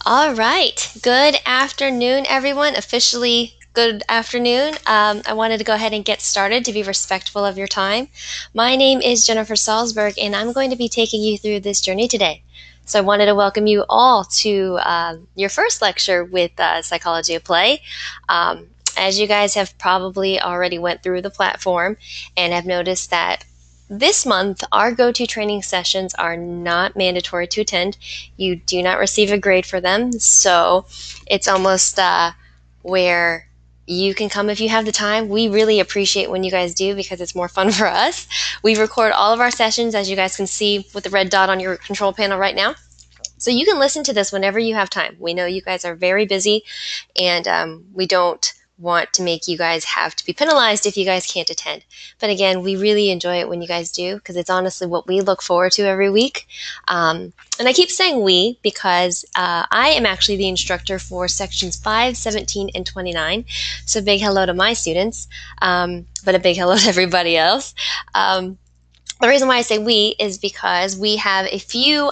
All right. Good afternoon, everyone. Officially, good afternoon. I wanted to go ahead and get started to be respectful of your time. My name is Jennifer Salzberg, and I'm going to be taking you through this journey today. So I wanted to welcome you all to your first lecture with Psychology of Play. As you guys have probably already went through the platform and have noticed that this month, our go-to training sessions are not mandatory to attend. You do not receive a grade for them, so it's almost where you can come if you have the time. We really appreciate when you guys do because it's more fun for us. We record all of our sessions, as you guys can see with the red dot on your control panel right now. So you can listen to this whenever you have time. We know you guys are very busy, and we don't want to make you guys have to be penalized if you guys can't attend. But again, we really enjoy it when you guys do because it's honestly what we look forward to every week. And I keep saying we because I am actually the instructor for sections 5, 17, and 29. So big hello to my students, but a big hello to everybody else. The reason why I say we is because we have a few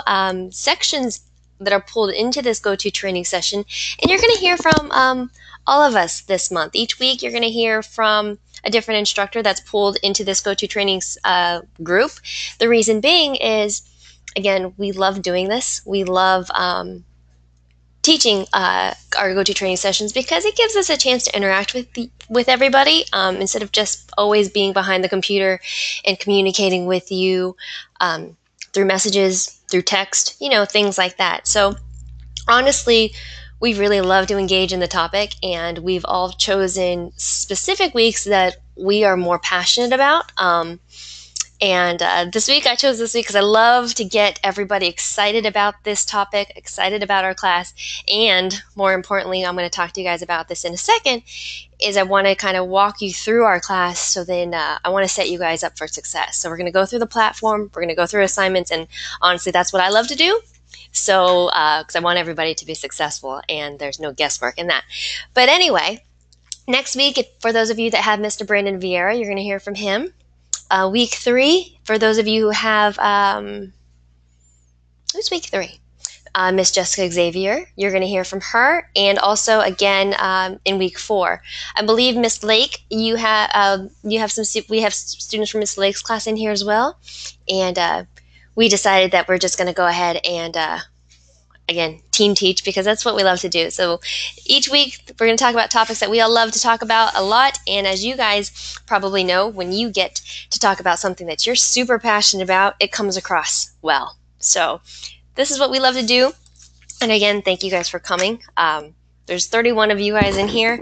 sections that are pulled into this go-to training session, and you're going to hear from all of us this month. Each week you're going to hear from a different instructor that's pulled into this go-to trainings group. The reason being is, again, we love doing this. We love teaching our go-to training sessions because it gives us a chance to interact with everybody instead of just always being behind the computer and communicating with you through messages, through text, things like that. So honestly, we really love to engage in the topic, and we've all chosen specific weeks that we are more passionate about. This week, I chose this week because I love to get everybody excited about this topic, excited about our class, and more importantly, I'm going to talk to you guys about this in a second, is I want to kind of walk you through our class, so then I want to set you guys up for success. So we're going to go through the platform, we're going to go through assignments, and honestly, that's what I love to do. So, because I want everybody to be successful, and there's no guesswork in that. But anyway, next week, for those of you that have Mr. Brandon Vieira, you're going to hear from him. Week 3, for those of you who have, who's week 3? Miss Jessica Xavier, you're going to hear from her, and also again in week 4, I believe Miss Lake, we have students from Miss Lake's class in here as well, and we decided that we're just going to go ahead and again, team teach, because that's what we love to do. So each week we're going to talk about topics that we all love to talk about a lot, and as you guys probably know, when you get to talk about something that you're super passionate about, it comes across well. So this is what we love to do, and again, thank you guys for coming. There's 31 of you guys in here,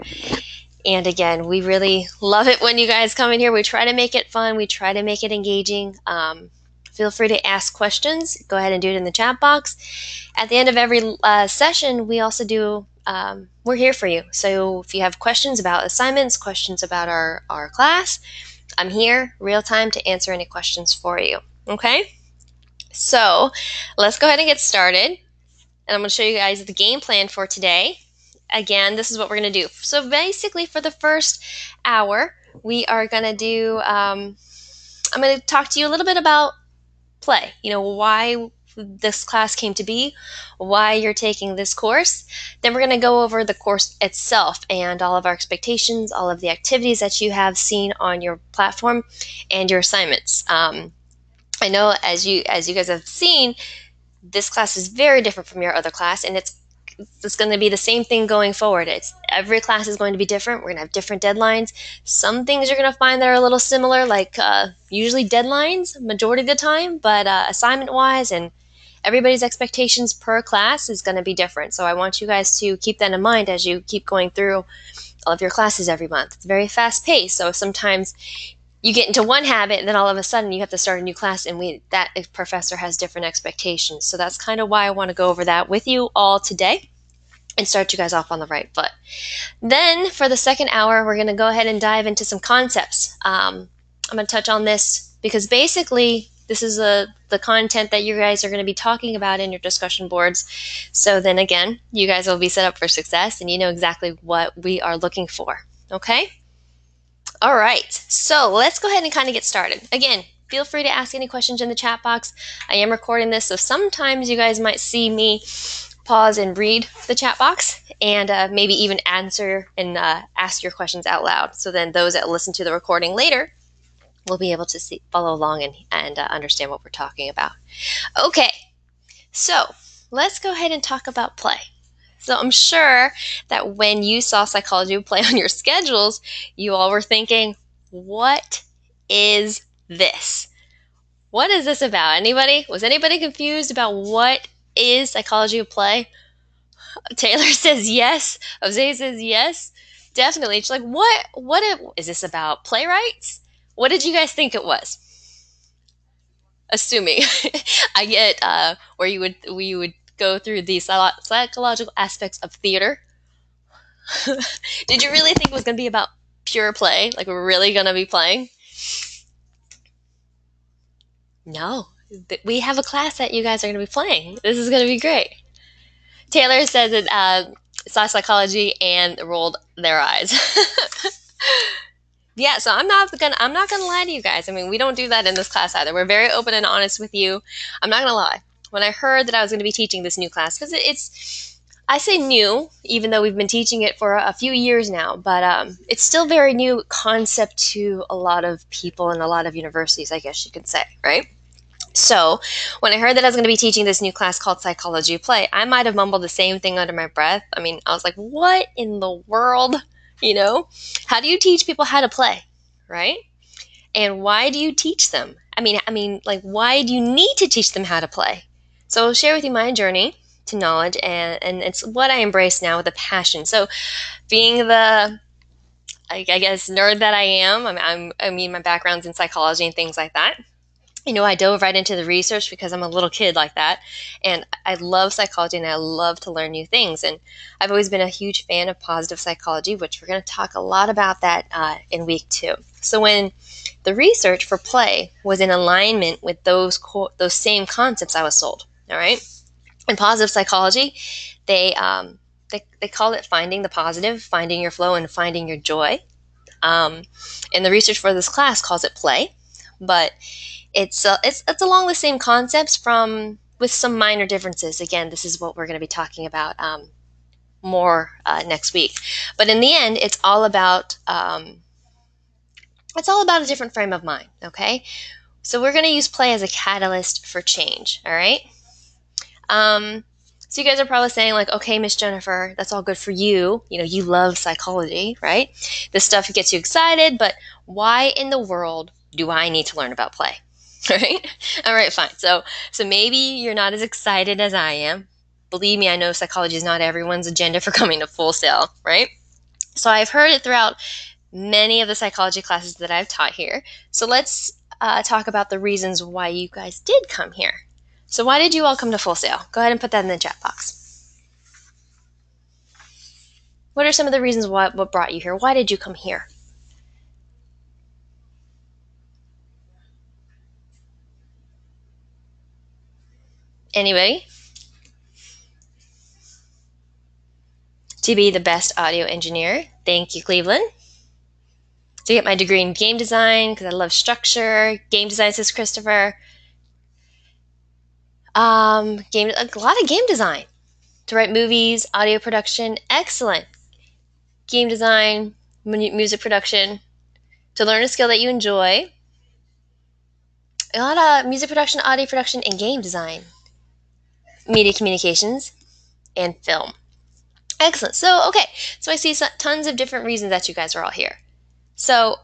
and again, we really love it when you guys come in here. We try to make it fun. We try to make it engaging. Feel free to ask questions. Go ahead and do it in the chat box. At the end of every session, we also do, we're here for you. So if you have questions about assignments, questions about our class, I'm here real time to answer any questions for you. Okay? So let's go ahead and get started. And I'm going to show you guys the game plan for today. Again, this is what we're going to do. So basically for the first hour, we are going to do, I'm going to talk to you a little bit about play, why this class came to be, why you're taking this course. Then we're going to go over the course itself and all of our expectations, all of the activities that you have seen on your platform, and your assignments. I know as you guys have seen, this class is very different from your other class, and it's going to be the same thing going forward. Every class is going to be different. We're going to have different deadlines. Some things you're going to find that are a little similar, like usually deadlines majority of the time, but assignment-wise and everybody's expectations per class is going to be different. So I want you guys to keep that in mind as you keep going through all of your classes every month. It's very fast-paced, so sometimes you get into one habit and then all of a sudden you have to start a new class, and that professor has different expectations. So that's kind of why I want to go over that with you all today and start you guys off on the right foot. Then for the second hour, we're going to go ahead and dive into some concepts. I'm going to touch on this because basically this is the content that you guys are going to be talking about in your discussion boards. So then again, you guys will be set up for success and you know exactly what we are looking for. Okay? All right, so let's go ahead and kind of get started. Again, feel free to ask any questions in the chat box. I am recording this, so sometimes you guys might see me pause and read the chat box and maybe even answer and ask your questions out loud. So then those that listen to the recording later will be able to follow along and understand what we're talking about. Okay, so let's go ahead and talk about play. So I'm sure that when you saw Psychology of Play on your schedules, you all were thinking, what is this? What is this about? Anybody? Was anybody confused about what is Psychology of Play? Taylor says yes. Jose says yes. Definitely. She's like, what is this about? Playwrights? What did you guys think it was? Assuming. I get where you would go through the psychological aspects of theater. Did you really think it was going to be about pure play? Like we're really going to be playing? No. We have a class that you guys are going to be playing. This is going to be great. Taylor says that saw psychology and rolled their eyes. Yeah, so I'm not gonna lie to you guys. I mean, we don't do that in this class either. We're very open and honest with you. I'm not gonna lie. When I heard that I was gonna be teaching this new class, because I say new, even though we've been teaching it for a few years now, but it's still very new concept to a lot of people and a lot of universities, I guess you could say, right? So when I heard that I was going to be teaching this new class called Psychology of Play, I might have mumbled the same thing under my breath. I mean, I was like, what in the world? You know, how do you teach people how to play, right? And why do you teach them? I mean, like, why do you need to teach them how to play? So I'll share with you my journey to knowledge, and it's what I embrace now with a passion. So being the, I guess, nerd that I am, I mean, my background's in psychology and things like that. You know, I dove right into the research because I'm a little kid like that, and I love psychology and I love to learn new things. And I've always been a huge fan of positive psychology, which we're going to talk a lot about that in week 2. So when the research for play was in alignment with those same concepts, I was sold. All right, in positive psychology, they call it finding the positive, finding your flow, and finding your joy. And the research for this class calls it play, but it's along the same concepts with some minor differences. Again, this is what we're going to be talking about more next week. But in the end, it's all about a different frame of mind. Okay, so we're going to use play as a catalyst for change. All right. So you guys are probably saying like, okay, Miss Jennifer, that's all good for you. You know, you love psychology, right? This stuff gets you excited, but why in the world do I need to learn about play? Right? All right, fine. So maybe you're not as excited as I am. Believe me, I know psychology is not everyone's agenda for coming to Full Sail, right? So I've heard it throughout many of the psychology classes that I've taught here. So let's talk about the reasons why you guys did come here. So why did you all come to Full Sail? Go ahead and put that in the chat box. What are some of the reasons what brought you here? Why did you come here? Anybody? To be the best audio engineer. Thank you, Cleveland. To get my degree in game design because I love structure. Game design, says Christopher. A lot of game design. To write movies, audio production. Excellent. Game design, music production. To learn a skill that you enjoy. A lot of music production, audio production, and game design. Media communications and film. Excellent. So, okay. So I see tons of different reasons that you guys are all here. So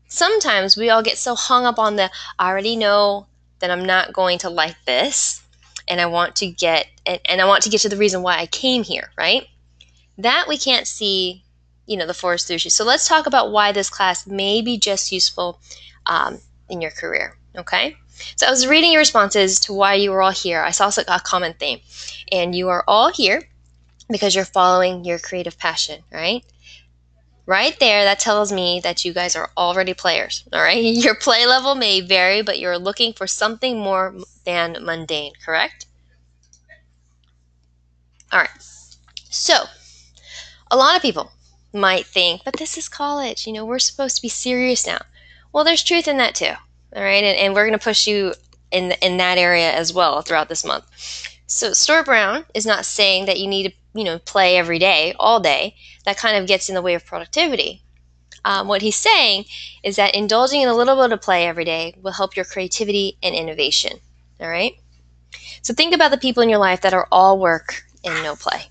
sometimes we all get so hung up on I already know that I'm not going to like this, and I want to get to the reason why I came here, right? That we can't see, the forest through trees. So let's talk about why this class may be just useful in your career, okay? So I was reading your responses to why you were all here. I saw a common theme, and you are all here because you're following your creative passion, right? Right there, that tells me that you guys are already players, all right? Your play level may vary, but you're looking for something more than mundane, correct? All right. So, a lot of people might think, but this is college. We're supposed to be serious now. Well, there's truth in that too, all right? And we're going to push you in that area as well throughout this month. So Stuart Brown is not saying that you need to, play every day, all day. That kind of gets in the way of productivity. What he's saying is that indulging in a little bit of play every day will help your creativity and innovation. All right? So think about the people in your life that are all work and no play.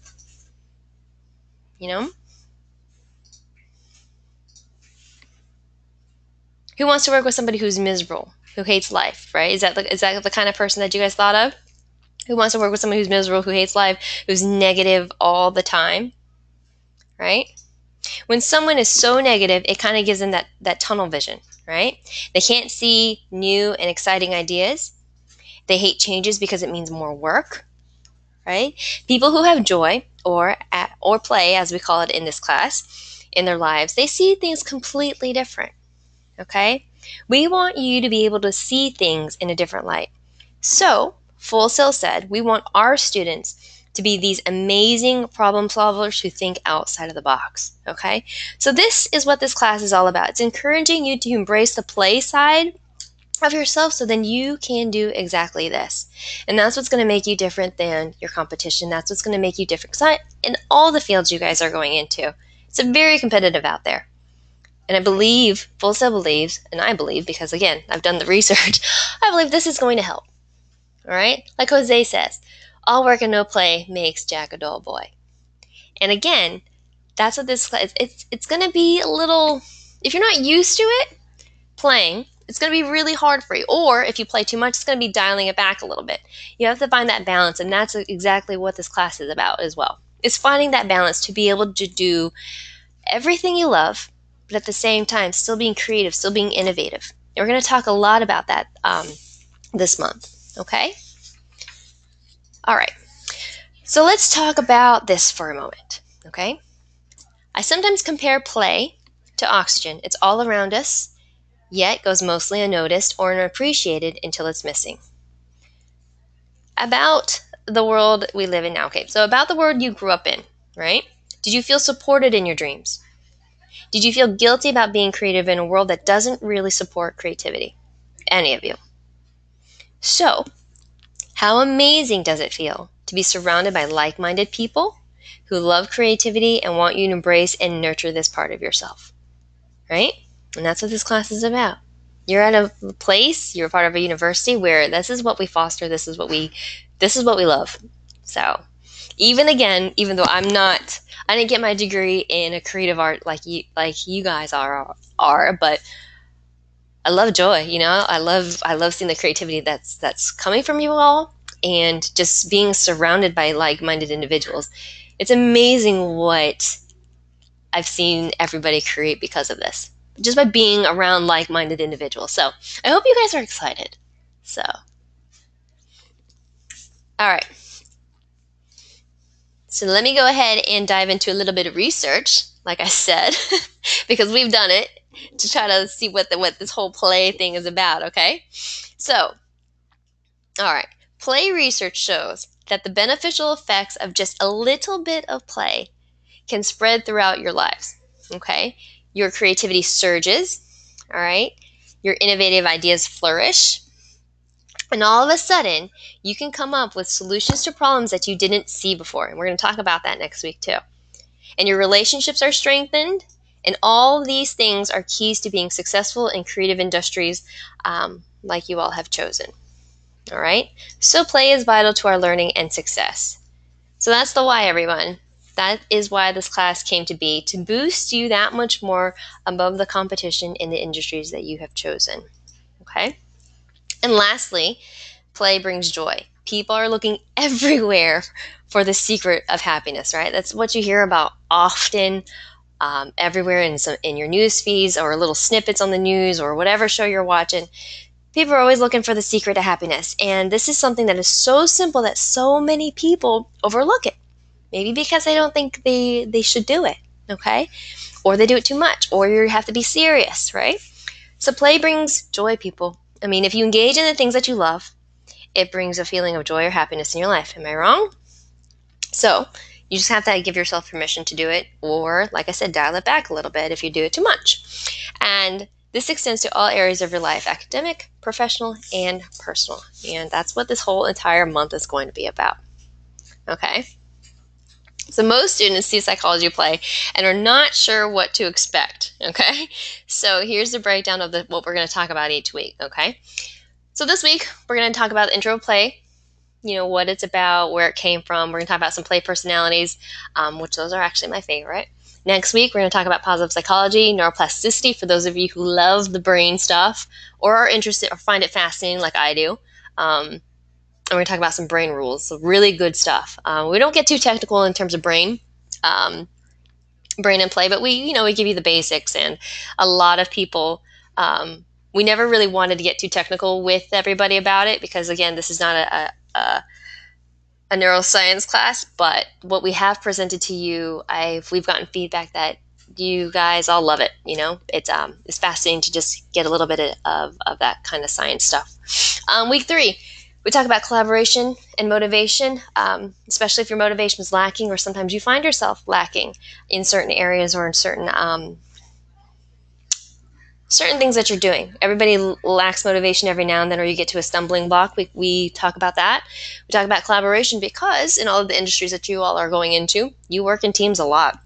You know? Who wants to work with somebody who's miserable, who hates life, right? Is that the kind of person that you guys thought of? Who wants to work with someone who's miserable, who hates life, who's negative all the time, right? When someone is so negative, it kind of gives them that tunnel vision, right? They can't see new and exciting ideas. They hate changes because it means more work, right? People who have joy or play, as we call it in this class, in their lives, they see things completely different, okay? We want you to be able to see things in a different light. So, Full Sail said, we want our students to be these amazing problem solvers who think outside of the box, okay? So this is what this class is all about. It's encouraging you to embrace the play side of yourself so then you can do exactly this. And that's what's going to make you different than your competition. That's what's going to make you different in all the fields you guys are going into. It's very competitive out there. And I believe, Full Sail believes, and I believe, because again, I've done the research, I believe this is going to help. All right? Like Jose says, all work and no play makes Jack a dull boy. And again, that's what this class, it's going to be a little, if you're not used to it, playing, it's going to be really hard for you. Or if you play too much, it's going to be dialing it back a little bit. You have to find that balance, and that's exactly what this class is about as well. It's finding that balance to be able to do everything you love, but at the same time, still being creative, still being innovative. And we're going to talk a lot about that this month, okay? All right. So let's talk about this for a moment, okay? I sometimes compare play to oxygen. It's all around us, yet goes mostly unnoticed or unappreciated until it's missing. About the world we live in now. Okay, so about the world you grew up in, right? Did you feel supported in your dreams? Did you feel guilty about being creative in a world that doesn't really support creativity? Any of you? So, how amazing does it feel to be surrounded by like-minded people who love creativity and want you to embrace and nurture this part of yourself, right? And that's what this class is about. You're at a place, you're part of a university where this is what we foster, this is what we love. So, even though I didn't get my degree in a creative art like you guys are, but I love joy, I love seeing the creativity that's coming from you all, and just being surrounded by like-minded individuals. It's amazing what I've seen everybody create because of this, just by being around like-minded individuals. So I hope you guys are excited. So, all right. So let me go ahead and dive into a little bit of research, like I said, because we've done it, to try to see what this whole play thing is about, okay? So, all right. Play research shows that the beneficial effects of just a little bit of play can spread throughout your lives, okay? Your creativity surges, all right? Your innovative ideas flourish. And all of a sudden, you can come up with solutions to problems that you didn't see before. And we're going to talk about that next week too. And your relationships are strengthened. And all these things are keys to being successful in creative industries like you all have chosen. All right? So play is vital to our learning and success. So that's the why, everyone. That is why this class came to be, to boost you that much more above the competition in the industries that you have chosen. Okay? And lastly, play brings joy. People are looking everywhere for the secret of happiness, right? That's what you hear about often, everywhere in your news feeds or little snippets on the news or whatever show you're watching. People are always looking for the secret to happiness. And this is something that is so simple that so many people overlook it. Maybe because they don't think they should do it, okay? Or they do it too much, or you have to be serious, right? So play brings joy, people. I mean, if you engage in the things that you love, it brings a feeling of joy or happiness in your life. Am I wrong? So you just have to give yourself permission to do it, or, like I said, dial it back a little bit if you do it too much. And This extends to all areas of your life, academic, professional, and personal. And that's what this whole entire month is going to be about. Okay? So most students see psychology play and are not sure what to expect, okay? So here's the breakdown of what we're going to talk about each week, okay? So this week, we're going to talk about the intro of play, what it's about, where it came from. We're going to talk about some play personalities, which those are actually my favorite. Next week, we're going to talk about positive psychology, neuroplasticity, for those of you who love the brain stuff or are interested or find it fascinating like I do. And we're going to talk about some brain rules, so really good stuff. We don't get too technical in terms of brain and play, but we give you the basics. And a lot of people, we never really wanted to get too technical with everybody about it because, again, this is not a neuroscience class. But what we have presented to you, we've gotten feedback that you guys all love it. It's fascinating to just get a little bit of that kind of science stuff. Week 3. We talk about collaboration and motivation, especially if your motivation is lacking or sometimes you find yourself lacking in certain areas or in certain things that you're doing. Everybody lacks motivation every now and then, or you get to a stumbling block. We talk about that. We talk about collaboration because in all of the industries that you all are going into, you work in teams a lot.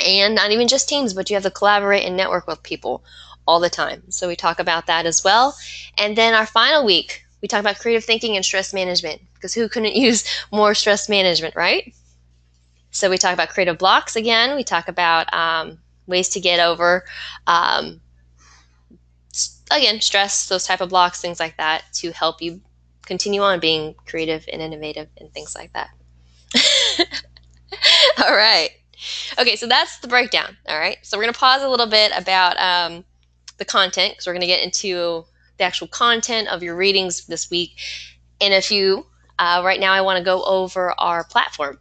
And not even just teams, but you have to collaborate and network with people all the time. So we talk about that as well. And then our final week, we talk about creative thinking and stress management, because who couldn't use more stress management, right? So we talk about creative blocks again. We talk about ways to get over, again, stress, those type of blocks, things like that, to help you continue on being creative and innovative and things like that. All right. Okay, so that's the breakdown. All right. So we're going to pause a little bit about the content, because we're going to get into the actual content of your readings this week in a few. Right now I want to go over our platform,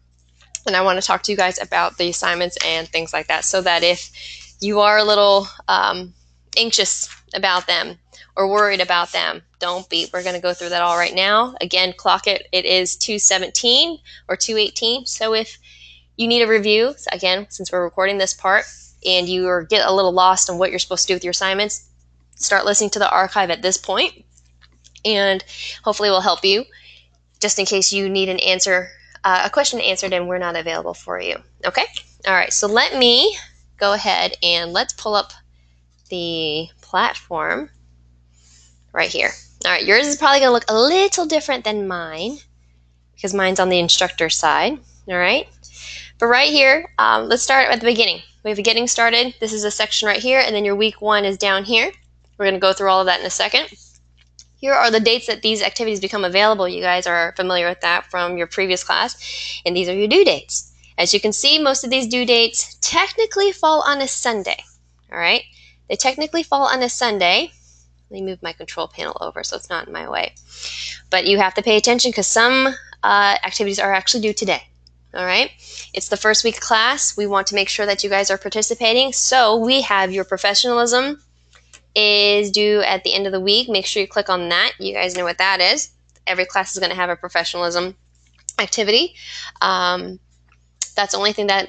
and I want to talk to you guys about the assignments and things like that, so that if you are a little anxious about them or worried about them, don't be. We're going to go through that all right now. Again, clock it. It is 2:17 or 2:18. So if you need a review, again, since we're recording this part and you get a little lost on what you're supposed to do with your assignments, start listening to the archive at this point, and hopefully we'll help you just in case you need an answer, a question answered and we're not available for you. Okay? All right, so let me go ahead and let's pull up the platform right here. All right, yours is probably going to look a little different than mine because mine's on the instructor side. All right? But right here, let's start at the beginning. We have a getting started. This is a section right here, and then your week 1 is down here. We're going to go through all of that in a second. Here are the dates that these activities become available. You guys are familiar with that from your previous class. And these are your due dates. As you can see, most of these due dates technically fall on a Sunday. All right? They technically fall on a Sunday. Let me move my control panel over so it's not in my way. But you have to pay attention because some activities are actually due today. All right? It's the first week class. We want to make sure that you guys are participating. So we have your professionalism is due at the end of the week. Make sure you click on that. You guys know what that is. Every class is going to have a professionalism activity. That's the only thing that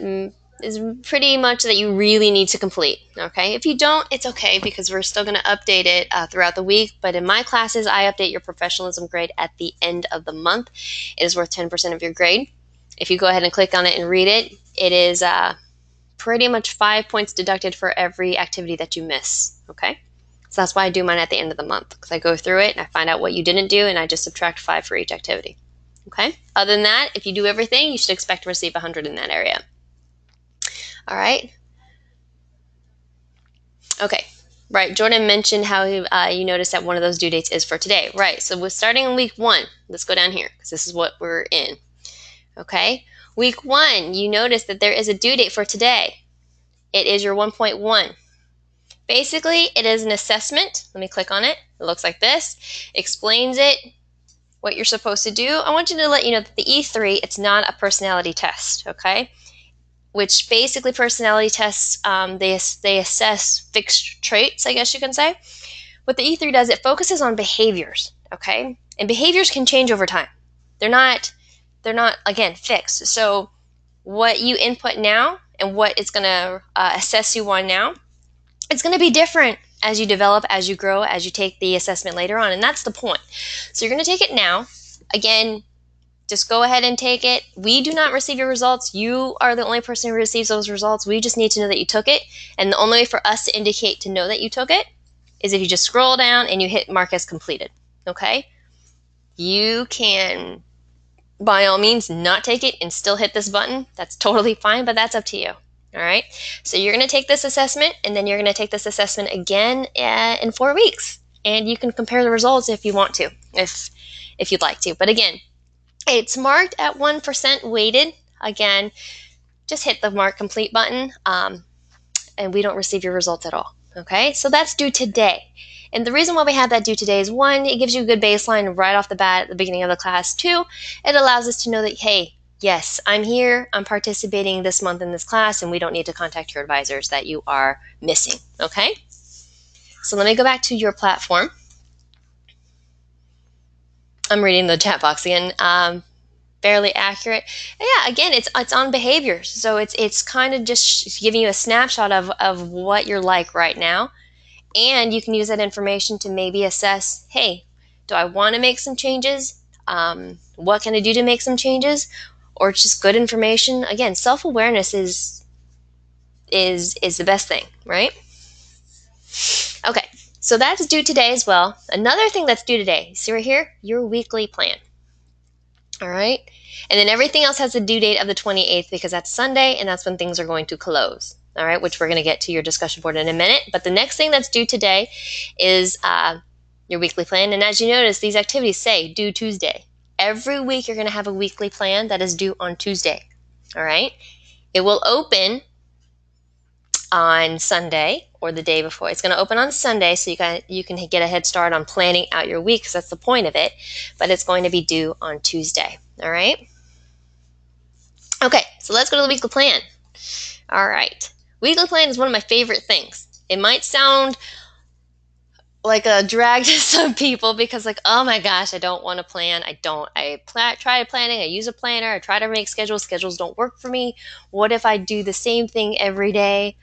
is pretty much that you really need to complete. Okay? If you don't, it's okay because we're still going to update it throughout the week. But in my classes, I update your professionalism grade at the end of the month. It is worth 10% of your grade. If you go ahead and click on it and read it, it is pretty much 5 points deducted for every activity that you miss. Okay? So that's why I do mine at the end of the month, because I go through it and I find out what you didn't do and I just subtract 5 for each activity. Okay? Other than that, if you do everything, you should expect to receive 100 in that area. All right? Okay. Right. Jordan mentioned how you noticed that one of those due dates is for today. Right. So we're starting in week 1. Let's go down here because this is what we're in. Okay? Week 1, you notice that there is a due date for today. It is your 1.1. Basically, it is an assessment. Let me click on it. It looks like this. Explains it, what you're supposed to do. I want you to let you know that the E3, it's not a personality test, okay? Which basically personality tests, they assess fixed traits, I guess you can say. What the E3 does, it focuses on behaviors, okay? And behaviors can change over time. They're not, again, fixed. So what you input now and what it's going to assess you on now It's going to be different as you develop, as you grow, as you take the assessment later on, and that's the point. So you're going to take it now. Again, just go ahead and take it. We do not receive your results. You are the only person who receives those results. We just need to know that you took it, and the only way for us to indicate to know that you took it is if you just scroll down and you hit mark as completed, okay? You can, by all means, not take it and still hit this button. That's totally fine, but that's up to you. All right, so you're going to take this assessment, and then you're going to take this assessment again in 4 weeks, and you can compare the results if you want to, if you'd like to. But again, it's marked at 1% weighted. Again, just hit the mark complete button, and we don't receive your results at all. Okay, so that's due today. And the reason why we have that due today is, one, it gives you a good baseline right off the bat at the beginning of the class. Two, it allows us to know that, hey, yes, I'm here, I'm participating this month in this class, and we don't need to contact your advisors that you are missing, okay? So let me go back to your platform. I'm reading the chat box again. Fairly accurate. Yeah, again, it's on behaviors. So it's kind of just giving you a snapshot of what you're like right now. And you can use that information to maybe assess, hey, do I want to make some changes? What can I do to make some changes? Or just good information. Again, self-awareness is the best thing, right? Okay, so that's due today as well. Another thing that's due today, see right here, your weekly plan. All right, and then everything else has a due date of the 28th because that's Sunday, and that's when things are going to close. All right, which we're going to get to your discussion board in a minute. But the next thing that's due today is your weekly plan. And as you notice, these activities say due Tuesday. Every week you're going to have a weekly plan that is due on Tuesday. All right, it will open on Sunday or the day before. It's going to open on Sunday, so you can get a head start on planning out your week, because that's the point of it. But it's going to be due on Tuesday. All right. Okay, so let's go to the weekly plan. All right. Weekly plan is one of my favorite things. It might sound like a drag to some people because, like, oh my gosh, I don't want to plan. I try planning. I use a planner. I try to make schedules. Schedules don't work for me. What if I do the same thing every day?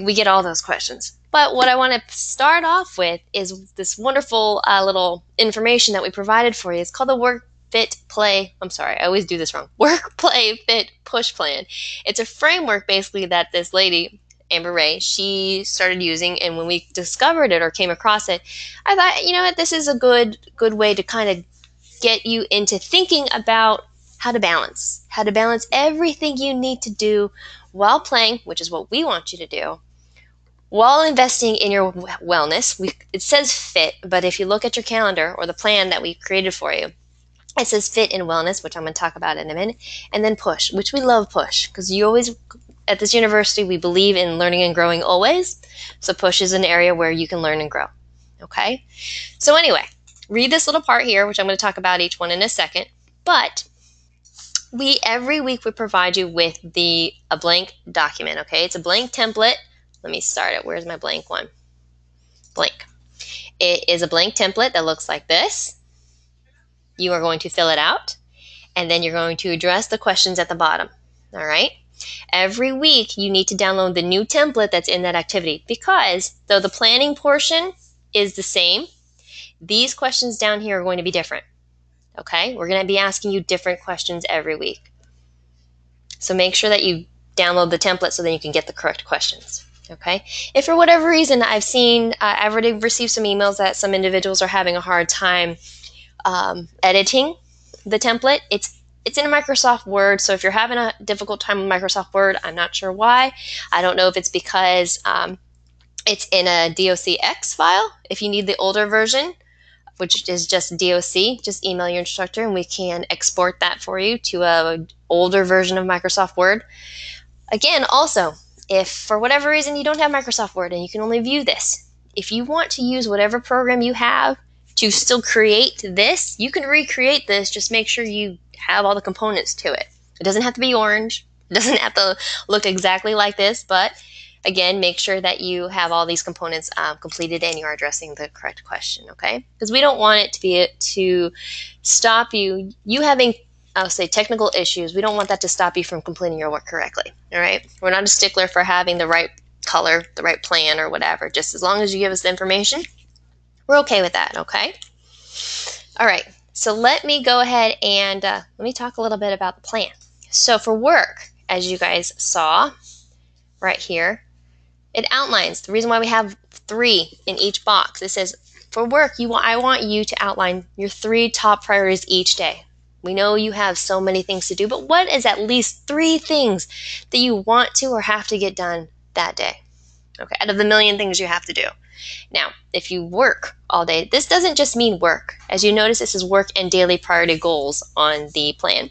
We get all those questions. But what I want to start off with is this wonderful little information that we provided for you. It's called the Work, Fit, Play. I'm sorry, I always do this wrong. Work, Play, Fit, Push Plan. It's a framework basically that this lady, Amber Ray, she started using, and when we discovered it or came across it, I thought, you know what, this is a good way to kind of get you into thinking about how to balance everything you need to do while playing, which is what we want you to do, while investing in your wellness. It says fit, but if you look at your calendar or the plan that we created for you, it says fit and wellness, which I'm going to talk about in a minute, and then push, which we love push, because you always, at this university, we believe in learning and growing always. So push is an area where you can learn and grow. Okay? So anyway, read this little part here, which I'm going to talk about each one in a second. But every week we provide you with a blank document. Okay? It's a blank template. Let me start it. Where's my blank one? Blank. It is a blank template that looks like this. You are going to fill it out, and then you're going to address the questions at the bottom. All right? Every week, you need to download the new template that's in that activity, because though the planning portion is the same, these questions down here are going to be different. Okay? We're going to be asking you different questions every week. So make sure that you download the template so then you can get the correct questions. Okay? If for whatever reason I've already received some emails that some individuals are having a hard time editing the template, it's in Microsoft Word, so if you're having a difficult time with Microsoft Word, I'm not sure why. I don't know if it's because it's in a docx file. If you need the older version, which is just doc, just email your instructor and we can export that for you to an older version of Microsoft Word. Again, also, if for whatever reason you don't have Microsoft Word and you can only view this, if you want to use whatever program you have to still create this, you can recreate this. Just make sure you have all the components to it. It doesn't have to be orange. It doesn't have to look exactly like this, but again, make sure that you have all these components completed and you're addressing the correct question, okay? Because we don't want it to stop you having, I'll say, technical issues. We don't want that to stop you from completing your work correctly, all right? We're not a stickler for having the right color, the right plan, or whatever. Just as long as you give us the information, we're okay with that, okay? All right, so let me go ahead and let me talk a little bit about the plan. So for work, as you guys saw right here, it outlines the reason why we have 3 in each box. It says, for work, I want you to outline your 3 top priorities each day. We know you have so many things to do, but what is at least 3 things that you want to or have to get done that day? Okay, out of the million things you have to do. Now, if you work all day, this doesn't just mean work. As you notice, this is work and daily priority goals on the plan.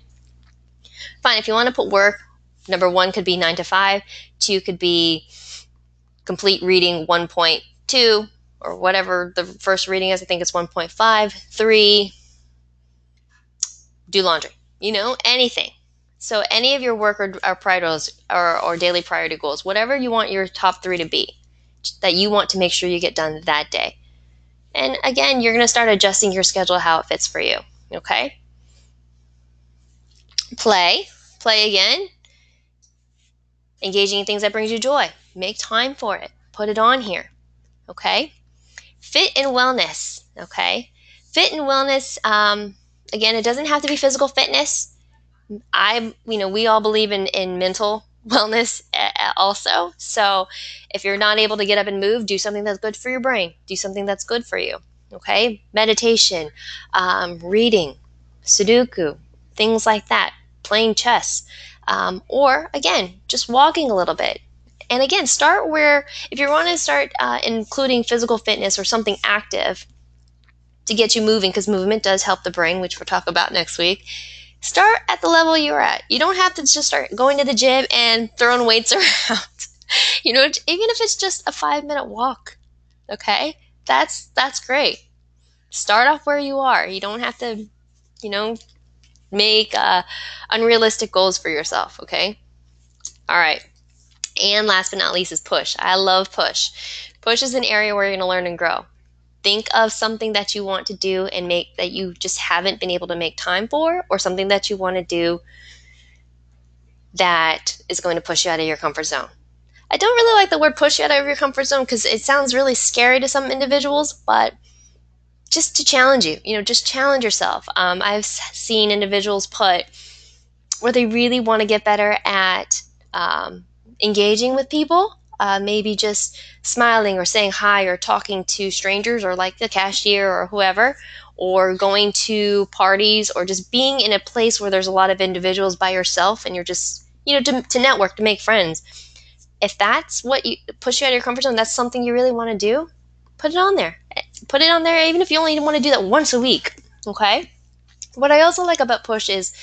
Fine, if you want to put work, number 1 could be 9 to 5, 2 could be complete reading 1.2, or whatever the first reading is. I think it's 1.5, 3, do laundry, anything. So any of your work or priorities or daily priority goals, whatever you want your top 3 to be, that you want to make sure you get done that day. And again, you're going to start adjusting your schedule how it fits for you, okay? Play again. Engaging in things that brings you joy. Make time for it. Put it on here, okay? Fit and wellness, okay? Fit and wellness, again, it doesn't have to be physical fitness. We all believe in mental wellness also. So if you're not able to get up and move, do something that's good for your brain. Do something that's good for you, okay? Meditation, reading, Sudoku, things like that, playing chess, or again, just walking a little bit. And again, start where, if you want to start including physical fitness or something active to get you moving, because movement does help the brain, which we'll talk about next week, start at the level you're at. You don't have to just start going to the gym and throwing weights around. Even if it's just a 5-minute walk, okay? That's great. Start off where you are. You don't have to, make unrealistic goals for yourself, okay? All right. And last but not least is push. I love push. Push is an area where you're going to learn and grow. Think of something that you want to do and make that you just haven't been able to make time for, or something that you want to do that is going to push you out of your comfort zone. I don't really like the word push you out of your comfort zone because it sounds really scary to some individuals, but just to challenge you, just challenge yourself. I've seen individuals put where they really want to get better at engaging with people, maybe just smiling or saying hi or talking to strangers or like the cashier or whoever, or going to parties or just being in a place where there's a lot of individuals by yourself and you're just, to network, to make friends. If that's what you push you out of your comfort zone, that's something you really want to do, put it on there. Put it on there even if you only want to do that once a week, okay? What I also like about push is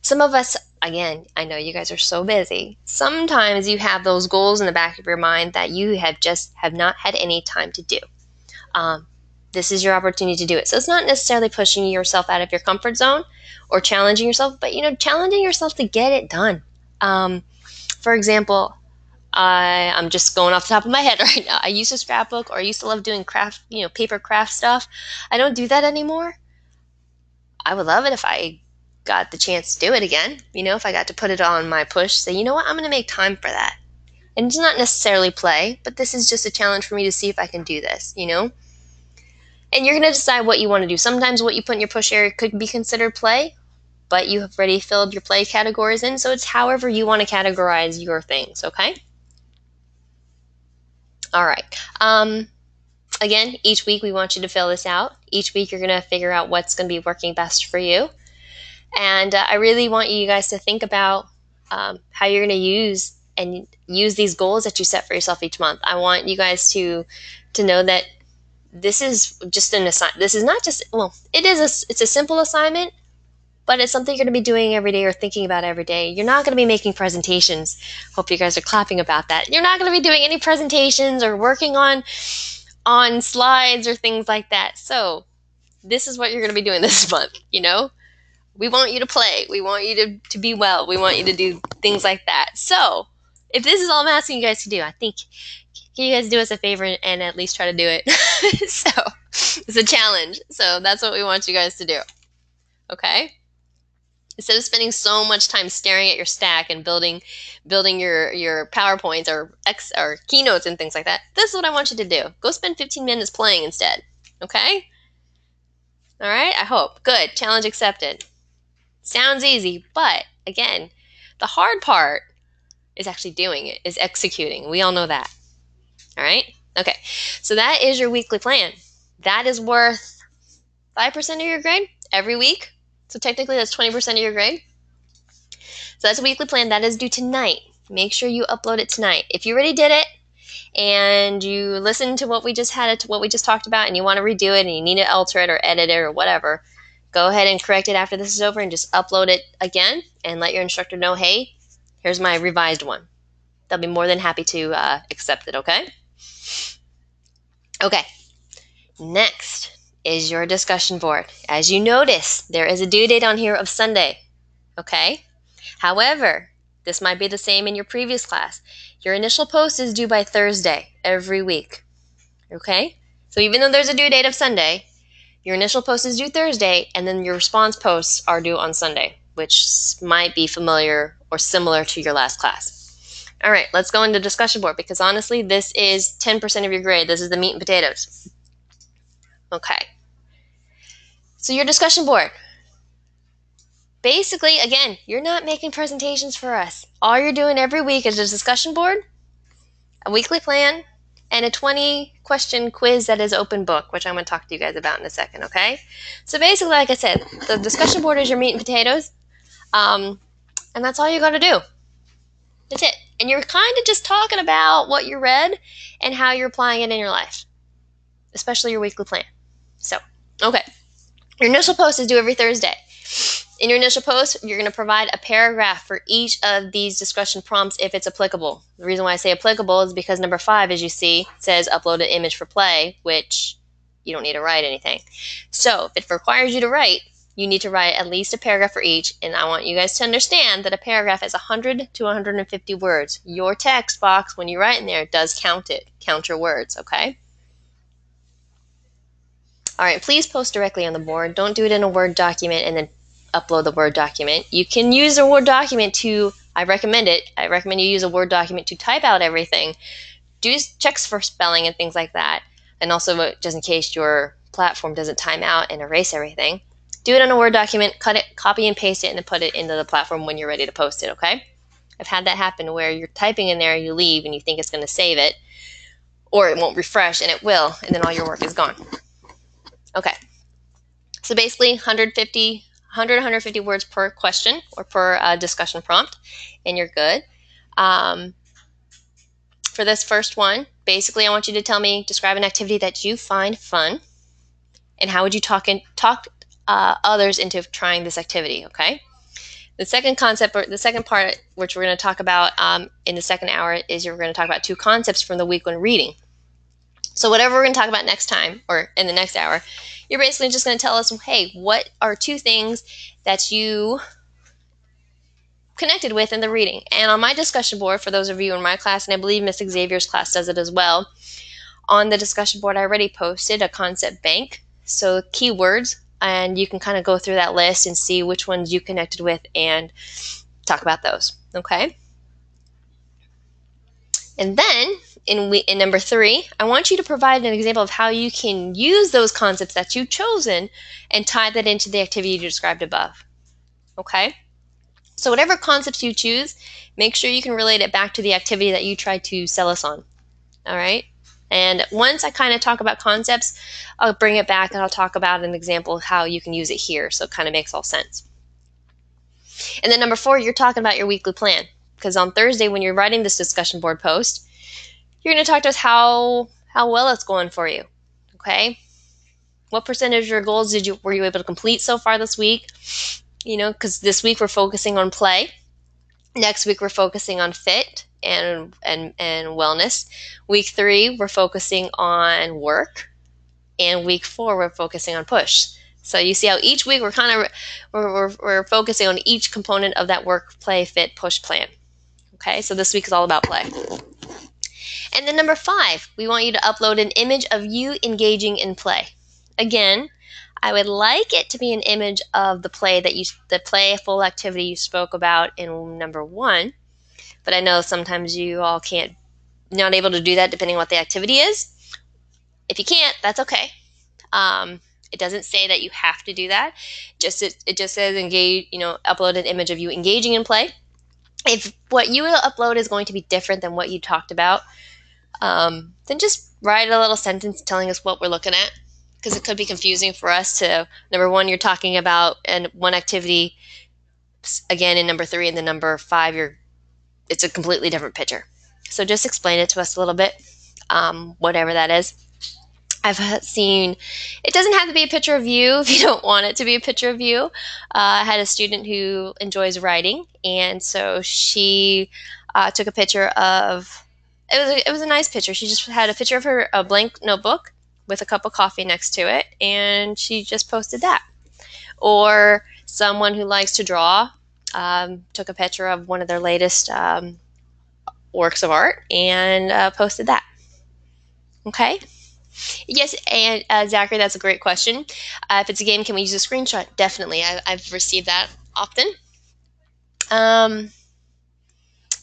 some of us, again, I know you guys are so busy. Sometimes you have those goals in the back of your mind that you have not had any time to do. This is your opportunity to do it. So it's not necessarily pushing yourself out of your comfort zone or challenging yourself, but challenging yourself to get it done. For example, I'm just going off the top of my head right now. I used to scrapbook, or I used to love doing craft, paper craft stuff. I don't do that anymore. I would love it if I got the chance to do it again. If I got to put it on my push, say, you know what, I'm going to make time for that. And it's not necessarily play, but this is just a challenge for me to see if I can do this, And you're going to decide what you want to do. Sometimes what you put in your push area could be considered play, but you have already filled your play categories in, so it's however you want to categorize your things, okay? All right. Again, each week we want you to fill this out. Each week you're going to figure out what's going to be working best for you. And I really want you guys to think about how you're going to use these goals that you set for yourself each month. I want you guys to know that this is just an assignment. This is not just, it's a simple assignment, but it's something you're going to be doing every day or thinking about every day. You're not going to be making presentations. Hope you guys are clapping about that. You're not going to be doing any presentations or working on slides or things like that. So this is what you're going to be doing this month, We want you to play. We want you to be well. We want you to do things like that. So if this is all I'm asking you guys to do, I think, can you guys do us a favor and at least try to do it? So it's a challenge. So that's what we want you guys to do. Okay? Instead of spending so much time staring at your stack and building your PowerPoints or keynotes and things like that, this is what I want you to do. Go spend 15 minutes playing instead. Okay? All right? I hope. Good. Challenge accepted. Sounds easy, but again, the hard part is actually doing it, is executing. We all know that. All right? Okay. So that is your weekly plan. That is worth 5% of your grade every week. So technically that's 20% of your grade. So that's a weekly plan. That is due tonight. Make sure you upload it tonight. If you already did it and you listened to what we just talked about and you want to redo it and you need to alter it or edit it or whatever, go ahead and correct it after this is over and just upload it again and let your instructor know, hey, here's my revised one. They'll be more than happy to accept it, okay? Okay. Next is your discussion board. As you notice, there is a due date on here of Sunday, okay? However, this might be the same in your previous class. Your initial post is due by Thursday every week, okay? So even though there's a due date of Sunday, your initial post is due Thursday, and then your response posts are due on Sunday, which might be familiar or similar to your last class. All right, let's go into discussion board because honestly, this is 10% of your grade. This is the meat and potatoes. Okay. So your discussion board. Basically, again, you're not making presentations for us. All you're doing every week is a discussion board, a weekly plan, and a 20-question quiz that is open book, which I'm going to talk to you guys about in a second, okay? So basically, like I said, the discussion board is your meat and potatoes, and that's all you got to do. That's it. And you're kind of just talking about what you read and how you're applying it in your life, especially your weekly plan. So, okay. Your initial post is due every Thursday. In your initial post, you're going to provide a paragraph for each of these discussion prompts if it's applicable. The reason why I say applicable is because number 5, as you see, says upload an image for play, which you don't need to write anything. So if it requires you to write, you need to write at least a paragraph for each, and I want you guys to understand that a paragraph is 100 to 150 words. Your text box, when you write in there, does count your words, okay? All right, please post directly on the board. Don't do it in a Word document and then upload the Word document. You can use a Word document to, I recommend you use a Word document to type out everything. Do checks for spelling and things like that. And also, just in case your platform doesn't time out and erase everything, do it on a Word document, cut it, copy and paste it, and then put it into the platform when you're ready to post it, okay? I've had that happen where you're typing in there, you leave, and you think it's going to save it, or it won't refresh, and it will, and then all your work is gone. Okay. So basically, 150 words per question or per discussion prompt, and you're good. For this first one, basically I want you to tell me, describe an activity that you find fun, and how would you talk others into trying this activity, okay? The second concept, or the second part, which we're going to talk about in the second hour, is you're going to talk about 2 concepts from the week when reading. So whatever we're going to talk about next time, or in the next hour, you're basically just going to tell us, hey, what are 2 things that you connected with in the reading? And on my discussion board, for those of you in my class, and I believe Miss Xavier's class does it as well, on the discussion board I already posted a concept bank, so keywords, and you can kind of go through that list and see which ones you connected with and talk about those, okay? And then, in number 3, I want you to provide an example of how you can use those concepts that you've chosen and tie that into the activity you described above. Okay? So whatever concepts you choose, make sure you can relate it back to the activity that you tried to sell us on. All right? And once I kind of talk about concepts, I'll bring it back and I'll talk about an example of how you can use it here, so it kind of makes all sense. And then number 4, you're talking about your weekly plan. Because on Thursday, when you're writing this discussion board post, you're going to talk to us how well it's going for you, okay? What percentage of your goals were you able to complete so far this week? You know, because this week we're focusing on play. Next week we're focusing on fit and wellness. Week 3 we're focusing on work, and week 4 we're focusing on push. So you see how each week we're focusing on each component of that work, play, fit, push plan. Okay, so this week is all about play. And then number 5, we want you to upload an image of you engaging in play. Again, I would like it to be an image of the playful activity you spoke about in number 1. But I know sometimes you all not able to do that depending on what the activity is. If you can't, that's okay. It doesn't say that you have to do that. It just says engage, upload an image of you engaging in play. If what you will upload is going to be different than what you talked about, then just write a little sentence telling us what we're looking at, because it could be confusing for us to, number 1, you're talking about one activity, again in number 3, and then number 5, it's a completely different picture. So just explain it to us a little bit, whatever that is. I've seen, it doesn't have to be a picture of you if you don't want it to be a picture of you. I had a student who enjoys writing, and so she took a picture of, it was a nice picture. She just had a picture of a blank notebook with a cup of coffee next to it, and she just posted that. Or someone who likes to draw took a picture of one of their latest works of art and posted that. Okay? Yes, and Zachary, that's a great question. If it's a game, can we use a screenshot? Definitely. I've received that often.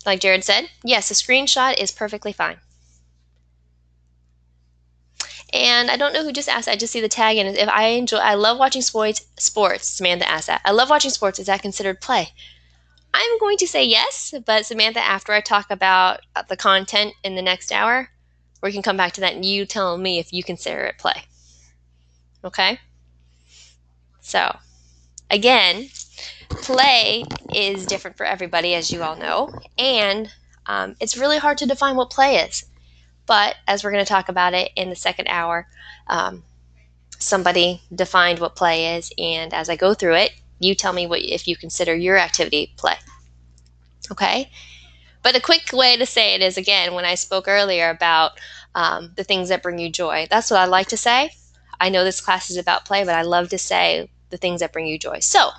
Like Jared said, yes, a screenshot is perfectly fine. And I don't know who just asked. I just see the tag, and if I love watching sports. Samantha asked that. I love watching sports. Is that considered play? I'm going to say yes, but Samantha, after I talk about the content in the next hour, we can come back to that, and you tell me if you consider it play. Okay? So, again, play is different for everybody, as you all know, and it's really hard to define what play is. But as we're going to talk about it in the second hour, somebody defined what play is, and as I go through it, you tell me if you consider your activity play. Okay? But a quick way to say it is, again, when I spoke earlier about the things that bring you joy, that's what I like to say. I know this class is about play, but I love to say the things that bring you joy. So,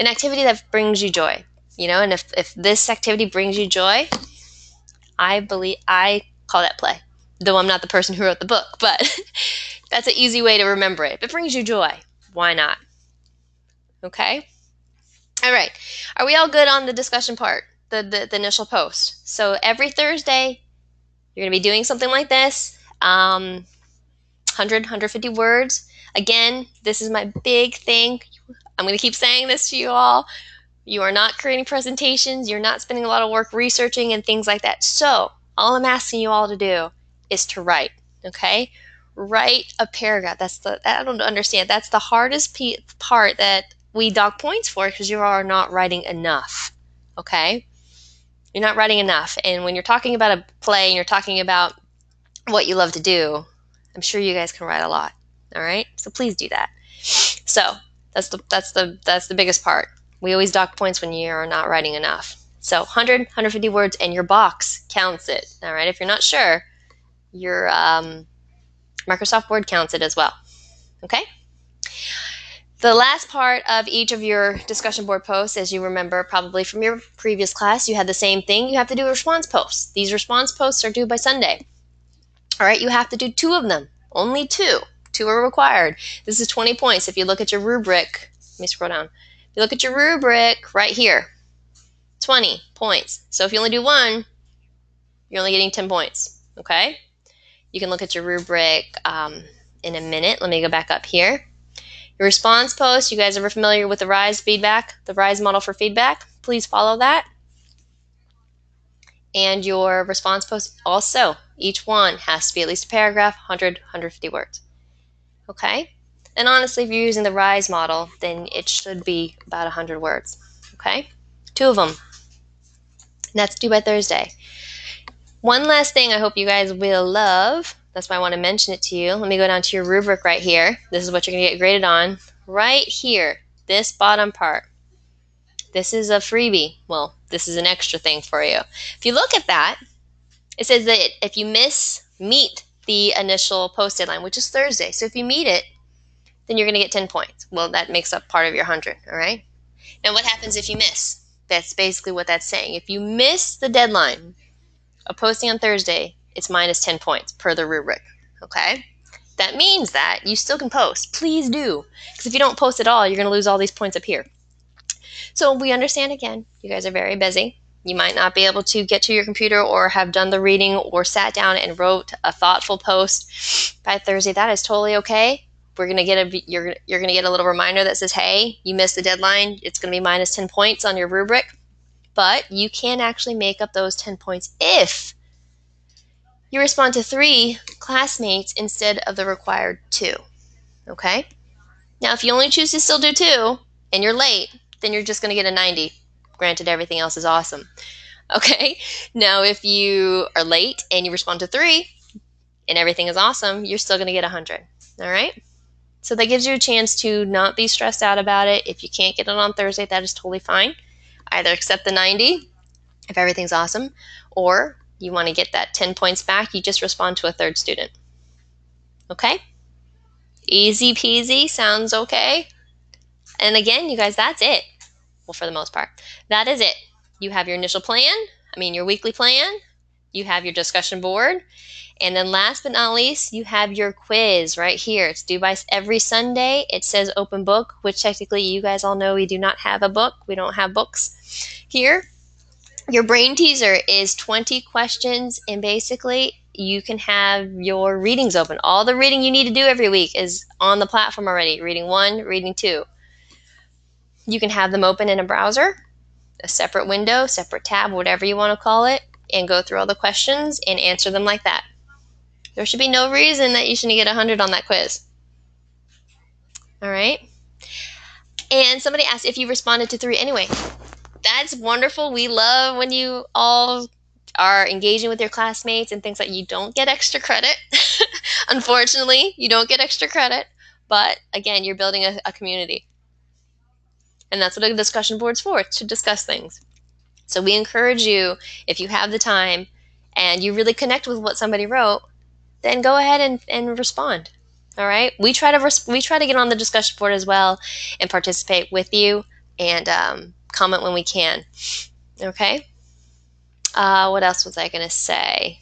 an activity that brings you joy, and if this activity brings you joy, I call that play. Though I'm not the person who wrote the book, but that's an easy way to remember it. If it brings you joy, why not? Okay? All right. Are we all good on the discussion part, the initial post? So every Thursday, you're going to be doing something like this, 100, 150 words. Again, this is my big thing. I'm going to keep saying this to you all. You are not creating presentations. You're not spending a lot of work researching and things like that. So all I'm asking you all to do is to write, okay? Write a paragraph. I don't understand. That's the hardest part that we dock points for, because you are not writing enough, okay? You're not writing enough. And when you're talking about a play and you're talking about what you love to do, I'm sure you guys can write a lot, all right? So please do that. So that's the biggest part. We always dock points when you are not writing enough. So 100, 150 words, and your box counts it. All right, if you're not sure, your Microsoft Word counts it as well. Okay? The last part of each of your discussion board posts, as you remember probably from your previous class, you had the same thing. You have to do a response post. These response posts are due by Sunday. All right, you have to do 2 of them. Only 2. 2 are required. This is 20 points. If you look at your rubric, let me scroll down. You look at your rubric right here, 20 points. So if you only do 1, you're only getting 10 points, okay? You can look at your rubric in a minute. Let me go back up here. Your response post, you guys are familiar with the RISE feedback, the RISE model for feedback. Please follow that. And your response post also, each one has to be at least a paragraph, 100, 150 words, okay? And honestly, if you're using the RISE model, then it should be about 100 words, okay? 2 of them. And that's due by Thursday. One last thing I hope you guys will love. That's why I want to mention it to you. Let me go down to your rubric right here. This is what you're going to get graded on. Right here, this bottom part. This is a freebie. Well, this is an extra thing for you. If you look at that, it says that if you meet the initial post deadline, which is Thursday. So if you meet it, then you're going to get 10 points. Well, that makes up part of your 100, all right? Now, what happens if you miss? That's basically what that's saying. If you miss the deadline of posting on Thursday, it's minus 10 points per the rubric, okay? That means that you still can post. Please do. Because if you don't post at all, you're going to lose all these points up here. So we understand, again, you guys are very busy. You might not be able to get to your computer or have done the reading or sat down and wrote a thoughtful post by Thursday. That is totally okay. We're gonna get you're gonna get a little reminder that says, hey, you missed the deadline. It's gonna be minus 10 points on your rubric. But you can actually make up those 10 points if you respond to 3 classmates instead of the required 2. Okay? Now, if you only choose to still do 2 and you're late, then you're just going to get a 90. Granted, everything else is awesome. Okay? Now, if you are late and you respond to 3 and everything is awesome, you're still going to get 100. All right? So that gives you a chance to not be stressed out about it. If you can't get it on Thursday, that is totally fine. Either accept the 90 if everything's awesome, or you want to get that 10 points back, you just respond to a 3rd student. Okay? Easy peasy, sounds okay? And again, you guys, that's it. Well, for the most part, that is it. You have your initial plan, your weekly plan, you have your discussion board, and then last but not least, you have your quiz right here. It's due by every Sunday. It says open book, which technically you guys all know we do not have a book. We don't have books here. Your brain teaser is 20 questions, and basically you can have your readings open. All the reading you need to do every week is on the platform already. Reading 1, reading 2. You can have them open in a browser, a separate window, separate tab, whatever you want to call it, and go through all the questions and answer them like that. There should be no reason that you shouldn't get 100 on that quiz. All right? And somebody asked if you responded to 3 anyway. That's wonderful. We love when you all are engaging with your classmates and things like you don't get extra credit. Unfortunately, you don't get extra credit. But again, you're building a community. And that's what a discussion board's for, to discuss things. So we encourage you, if you have the time and you really connect with what somebody wrote, then go ahead and respond. All right? We try to get on the discussion board as well and participate with you and comment when we can. Okay? What else was I going to say?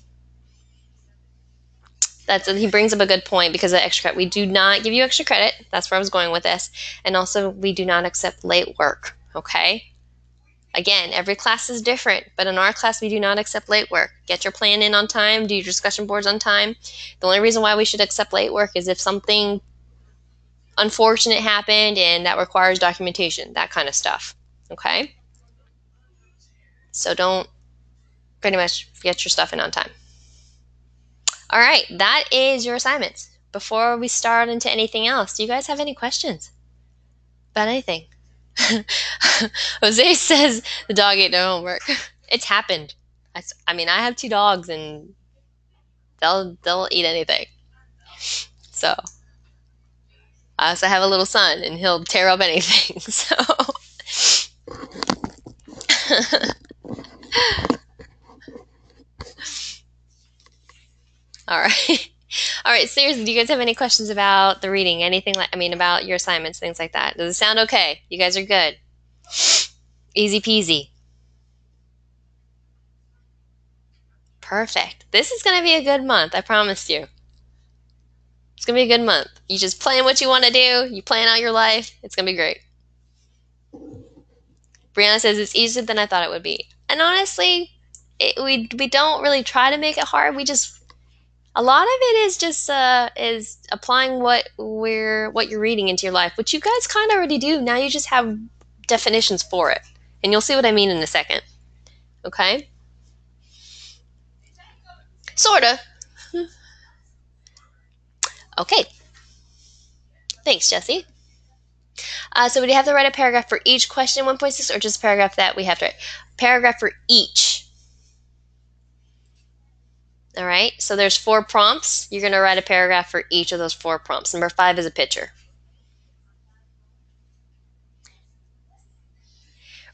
He brings up a good point because of extra credit. We do not give you extra credit. That's where I was going with this. And also, we do not accept late work. Okay? Again, every class is different, but in our class, we do not accept late work. Get your plan in on time, do your discussion boards on time. The only reason why we should accept late work is if something unfortunate happened and that requires documentation, that kind of stuff. Okay? So don't pretty much get your stuff in on time. All right, that is your assignments. Before we start into anything else, do you guys have any questions about anything? Jose says the dog ate no homework. It's happened. I have 2 dogs and they'll eat anything. So I also have a little son and he'll tear up anything. So all right. All right, seriously, do you guys have any questions about the reading? Anything about your assignments, things like that? Does it sound okay? You guys are good. Easy peasy. Perfect. This is going to be a good month, I promise you. It's going to be a good month. You just plan what you want to do. You plan out your life. It's going to be great. Brianna says it's easier than I thought it would be. And honestly, we don't really try to make it hard. A lot of it is just is applying what you're reading into your life, which you guys kind of already do. Now you just have definitions for it. And you'll see what I mean in a second. Okay? Sorta. Okay. Thanks, Jessie. So would you have to write a paragraph for each question in 1.6 or just a paragraph that we have to write? Paragraph for each. All right, so there's 4 prompts. You're going to write a paragraph for each of those 4 prompts. Number 5 is a picture.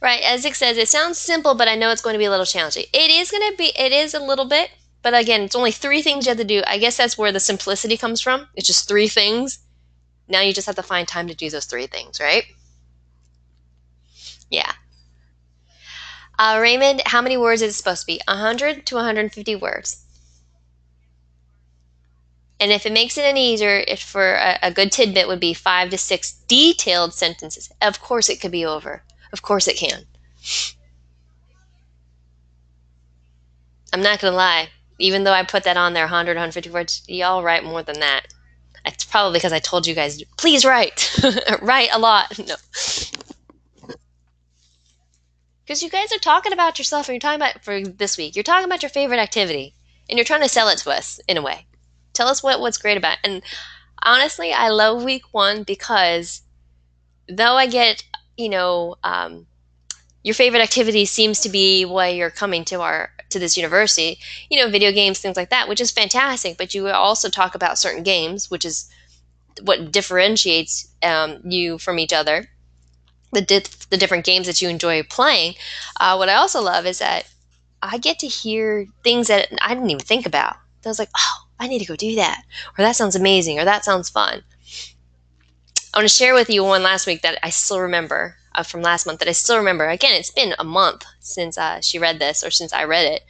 Right, as it says, it sounds simple, but I know it's going to be a little challenging. It is a little bit, but again, it's only 3 things you have to do. I guess that's where the simplicity comes from. It's just 3 things. Now you just have to find time to do those 3 things, right? Yeah. Raymond, how many words is it supposed to be? 100 to 150 words. And if it makes it any easier, if for a good tidbit would be 5 to 6 detailed sentences. Of course it could be over. Of course it can. I'm not going to lie. Even though I put that on there, 100, 150 words, y'all write more than that. It's probably because I told you guys, please write. Write a lot. No. Because you guys are talking about yourself, and you're talking about, for this week, you're talking about your favorite activity, and you're trying to sell it to us, in a way. Tell us what's great about it. And honestly, I love week 1 because though I get, your favorite activity seems to be why you're coming to this university, video games, things like that, which is fantastic. But you also talk about certain games, which is what differentiates you from each other. The different games that you enjoy playing. What I also love is that I get to hear things that I didn't even think about. I was like, oh, I need to go do that, or that sounds amazing, or that sounds fun. I want to share with you one last week that I still remember, from last month, that I still remember. Again, it's been a month since she read this, or since I read it.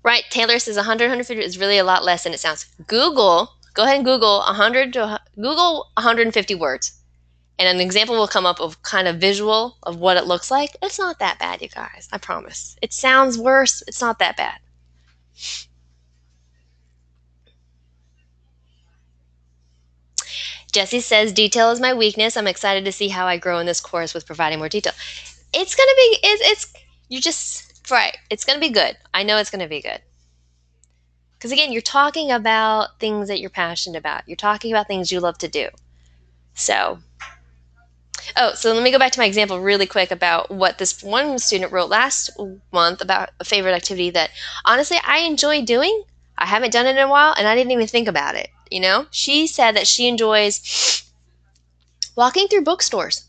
Right, Taylor says 100, 150 is really a lot less than it sounds. Go ahead and Google 150 words. And an example will come up of kind of visual of what it looks like. It's not that bad, you guys. I promise. It sounds worse. It's not that bad. Jessie says, detail is my weakness. I'm excited to see how I grow in this course with providing more detail. It's going to be, right. It's going to be good. I know it's going to be good. Because again, you're talking about things that you're passionate about. You're talking about things you love to do. So let me go back to my example really quick about what this one student wrote last month about a favorite activity that honestly I enjoy doing. I haven't done it in a while, and I didn't even think about it. She said that she enjoys walking through bookstores,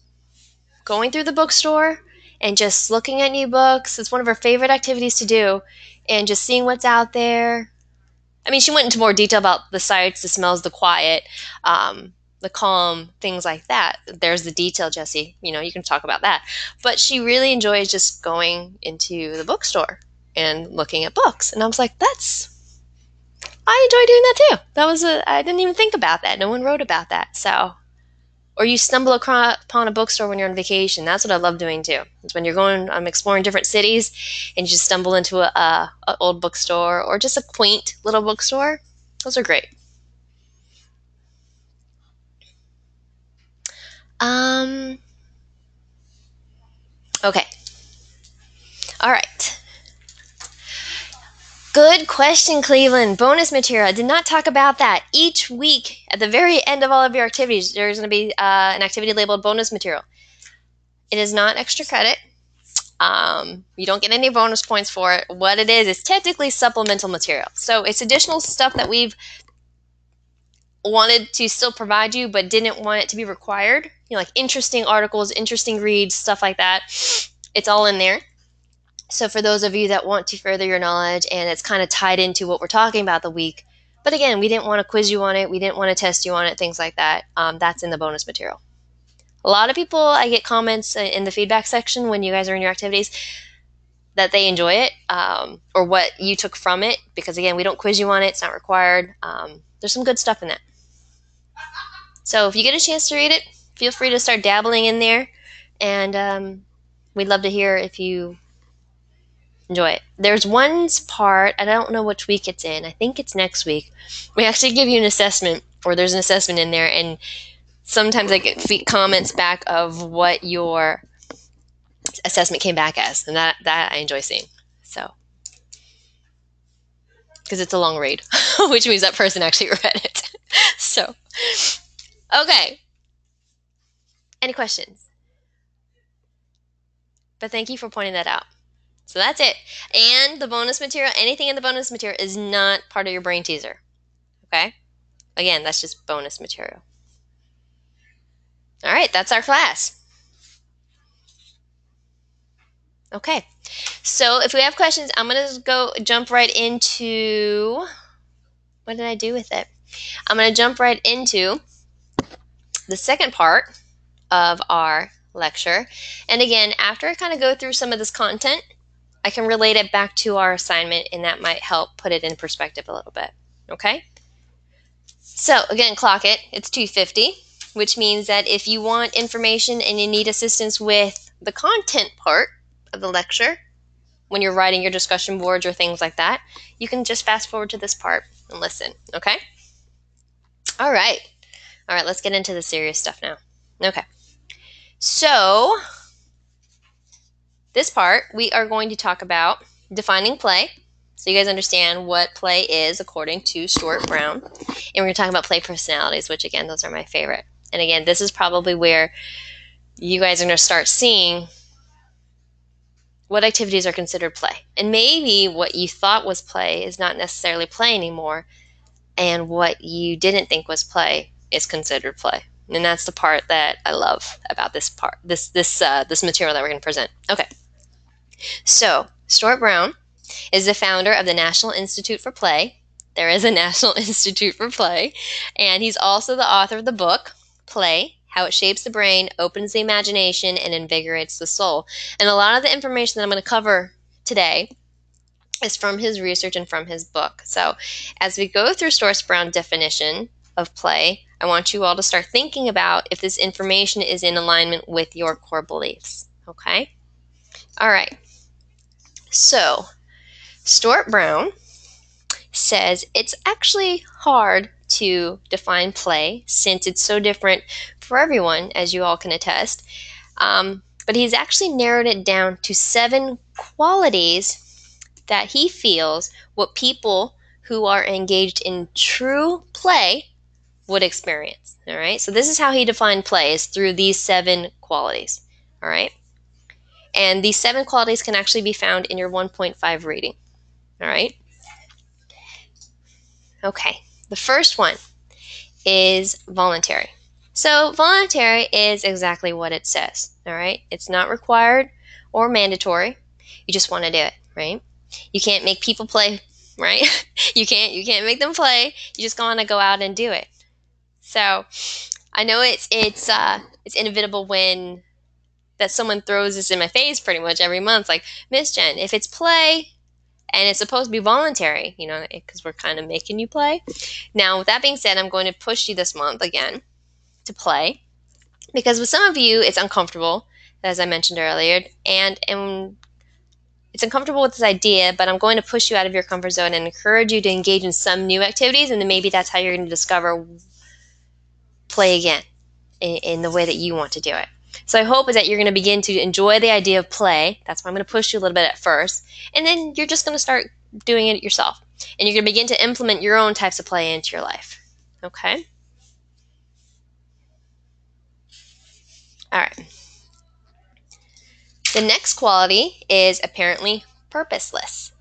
going through the bookstore and just looking at new books. It's one of her favorite activities to do, and just seeing what's out there. I mean, she went into more detail about the sights, the smells, the quiet, the calm, things like that. There's the detail, Jessie. You can talk about that. But she really enjoys just going into the bookstore and looking at books. And I was like, I enjoy doing that too. I didn't even think about that. No one wrote about that. So, or you stumble upon a bookstore when you're on vacation. That's what I love doing too. It's when you're exploring different cities and you just stumble into a old bookstore or just a quaint little bookstore. Those are great. Okay. All right. Good question, Cleveland. Bonus material. I did not talk about that. Each week, at the very end of all of your activities, there's going to be an activity labeled bonus material. It is not extra credit. You don't get any bonus points for it. What it is technically supplemental material. So it's additional stuff that we've wanted to still provide you, but didn't want it to be required. Like interesting articles, interesting reads, stuff like that. It's all in there. So for those of you that want to further your knowledge, and it's kind of tied into what we're talking about the week, but again, we didn't want to quiz you on it, we didn't want to test you on it, things like that, that's in the bonus material. A lot of people, I get comments in the feedback section when you guys are in your activities that they enjoy it, or what you took from it, because again, we don't quiz you on it, it's not required. There's some good stuff in that. So if you get a chance to read it, feel free to start dabbling in there, and we'd love to hear if you enjoy it. There's one part, I don't know which week it's in. I think it's next week. We actually give you an assessment, or there's an assessment in there, and sometimes I get comments back of what your assessment came back as, and that I enjoy seeing. So, because it's a long read, which means that person actually read it. So, okay. Any questions? But thank you for pointing that out. So that's it. And the bonus material, anything in the bonus material is not part of your brain teaser. Okay? Again, that's just bonus material. All right, that's our class. Okay. So if we have questions, I'm going to jump right into, what did I do with it? I'm going to jump right into the second part of our lecture. And again, after I kind of go through some of this content, I can relate it back to our assignment, and that might help put it in perspective a little bit. Okay? So again, clock it. It's 2:50, which means that if you want information and you need assistance with the content part of the lecture, when you're writing your discussion boards or things like that, you can just fast forward to this part and listen. Okay? All right, let's get into the serious stuff now. Okay. So this part, we are going to talk about defining play, so you guys understand what play is according to Stuart Brown. And we're going to talk about play personalities, which again, those are my favorite. And again, this is probably where you guys are going to start seeing what activities are considered play. And maybe what you thought was play is not necessarily play anymore, and what you didn't think was play is considered play. And that's the part that I love about this part, this material that we're going to present. Okay. So, Stuart Brown is the founder of the National Institute for Play. There is a National Institute for Play. And he's also the author of the book, Play, How It Shapes the Brain, Opens the Imagination, and Invigorates the Soul. And a lot of the information that I'm going to cover today is from his research and from his book. So, as we go through Stuart Brown's definition of play, I want you all to start thinking about if this information is in alignment with your core beliefs. Okay? All right. So, Stuart Brown says it's actually hard to define play since it's so different for everyone, as you all can attest. But he's actually narrowed it down to 7 qualities that he feels what people who are engaged in true play would experience. All right. So this is how he defined play, is through these 7 qualities. All right. And these 7 qualities can actually be found in your 1.5 reading. All right? Okay. The first one is voluntary. So voluntary is exactly what it says. All right? It's not required or mandatory. You just want to do it, right? You can't make people play, right? You can't make them play. You just want to go out and do it. So I know it's inevitable when that someone throws this in my face pretty much every month, like, Miss Jen, if it's play and it's supposed to be voluntary, because we're kind of making you play. Now, with that being said, I'm going to push you this month again to play, because with some of you, it's uncomfortable, as I mentioned earlier, and it's uncomfortable with this idea, but I'm going to push you out of your comfort zone and encourage you to engage in some new activities, and then maybe that's how you're going to discover play again in the way that you want to do it. So I hope is that you're going to begin to enjoy the idea of play. That's why I'm going to push you a little bit at first. And then you're just going to start doing it yourself. And you're going to begin to implement your own types of play into your life. Okay? All right. The next quality is apparently purposeless.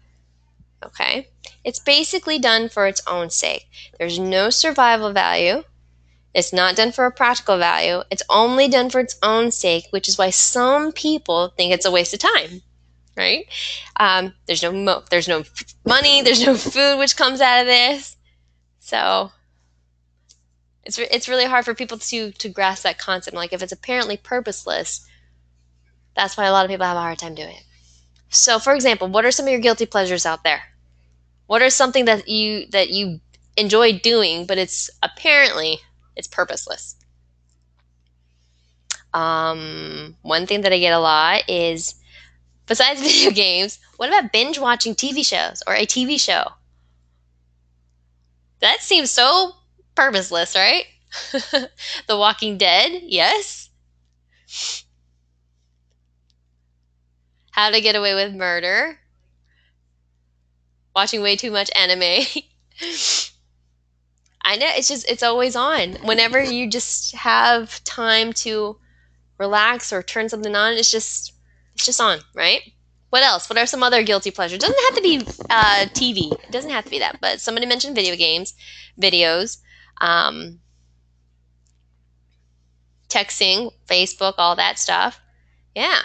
Okay? It's basically done for its own sake. There's no survival value. It's not done for a practical value. It's only done for its own sake, which is why some people think it's a waste of time, right? There's no money, there's no food which comes out of this. So it's really hard for people to grasp that concept. Like, if it's apparently purposeless, that's why a lot of people have a hard time doing it. So, for example, what are some of your guilty pleasures out there? What are something that you enjoy doing, but it's purposeless? One thing that I get a lot is, besides video games, what about binge watching TV shows or a TV show? That seems so purposeless, right? The Walking Dead, yes. How to Get Away with Murder. Watching way too much anime. I know, it's always on. Whenever you just have time to relax or turn something on, it's just on, right? What else? What are some other guilty pleasures? It doesn't have to be TV. It doesn't have to be that. But somebody mentioned video games, videos, texting, Facebook, all that stuff. Yeah.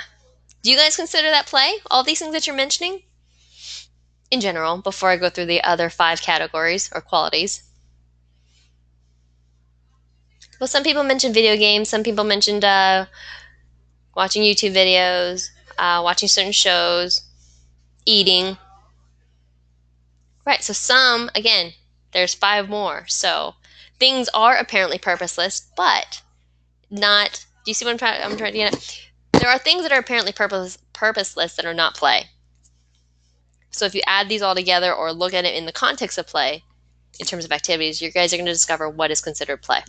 Do you guys consider that play? All these things that you're mentioning? In general, before I go through the other 5 categories or qualities. Well, some people mentioned video games. Some people mentioned watching YouTube videos, watching certain shows. eating. Right, so some, again, there's 5 more. So things are apparently purposeless, but not, do you see what I'm trying to get at? There are things that are apparently purposeless that are not play. So if you add these all together or look at it in the context of play, in terms of activities, you guys are going to discover what is considered play.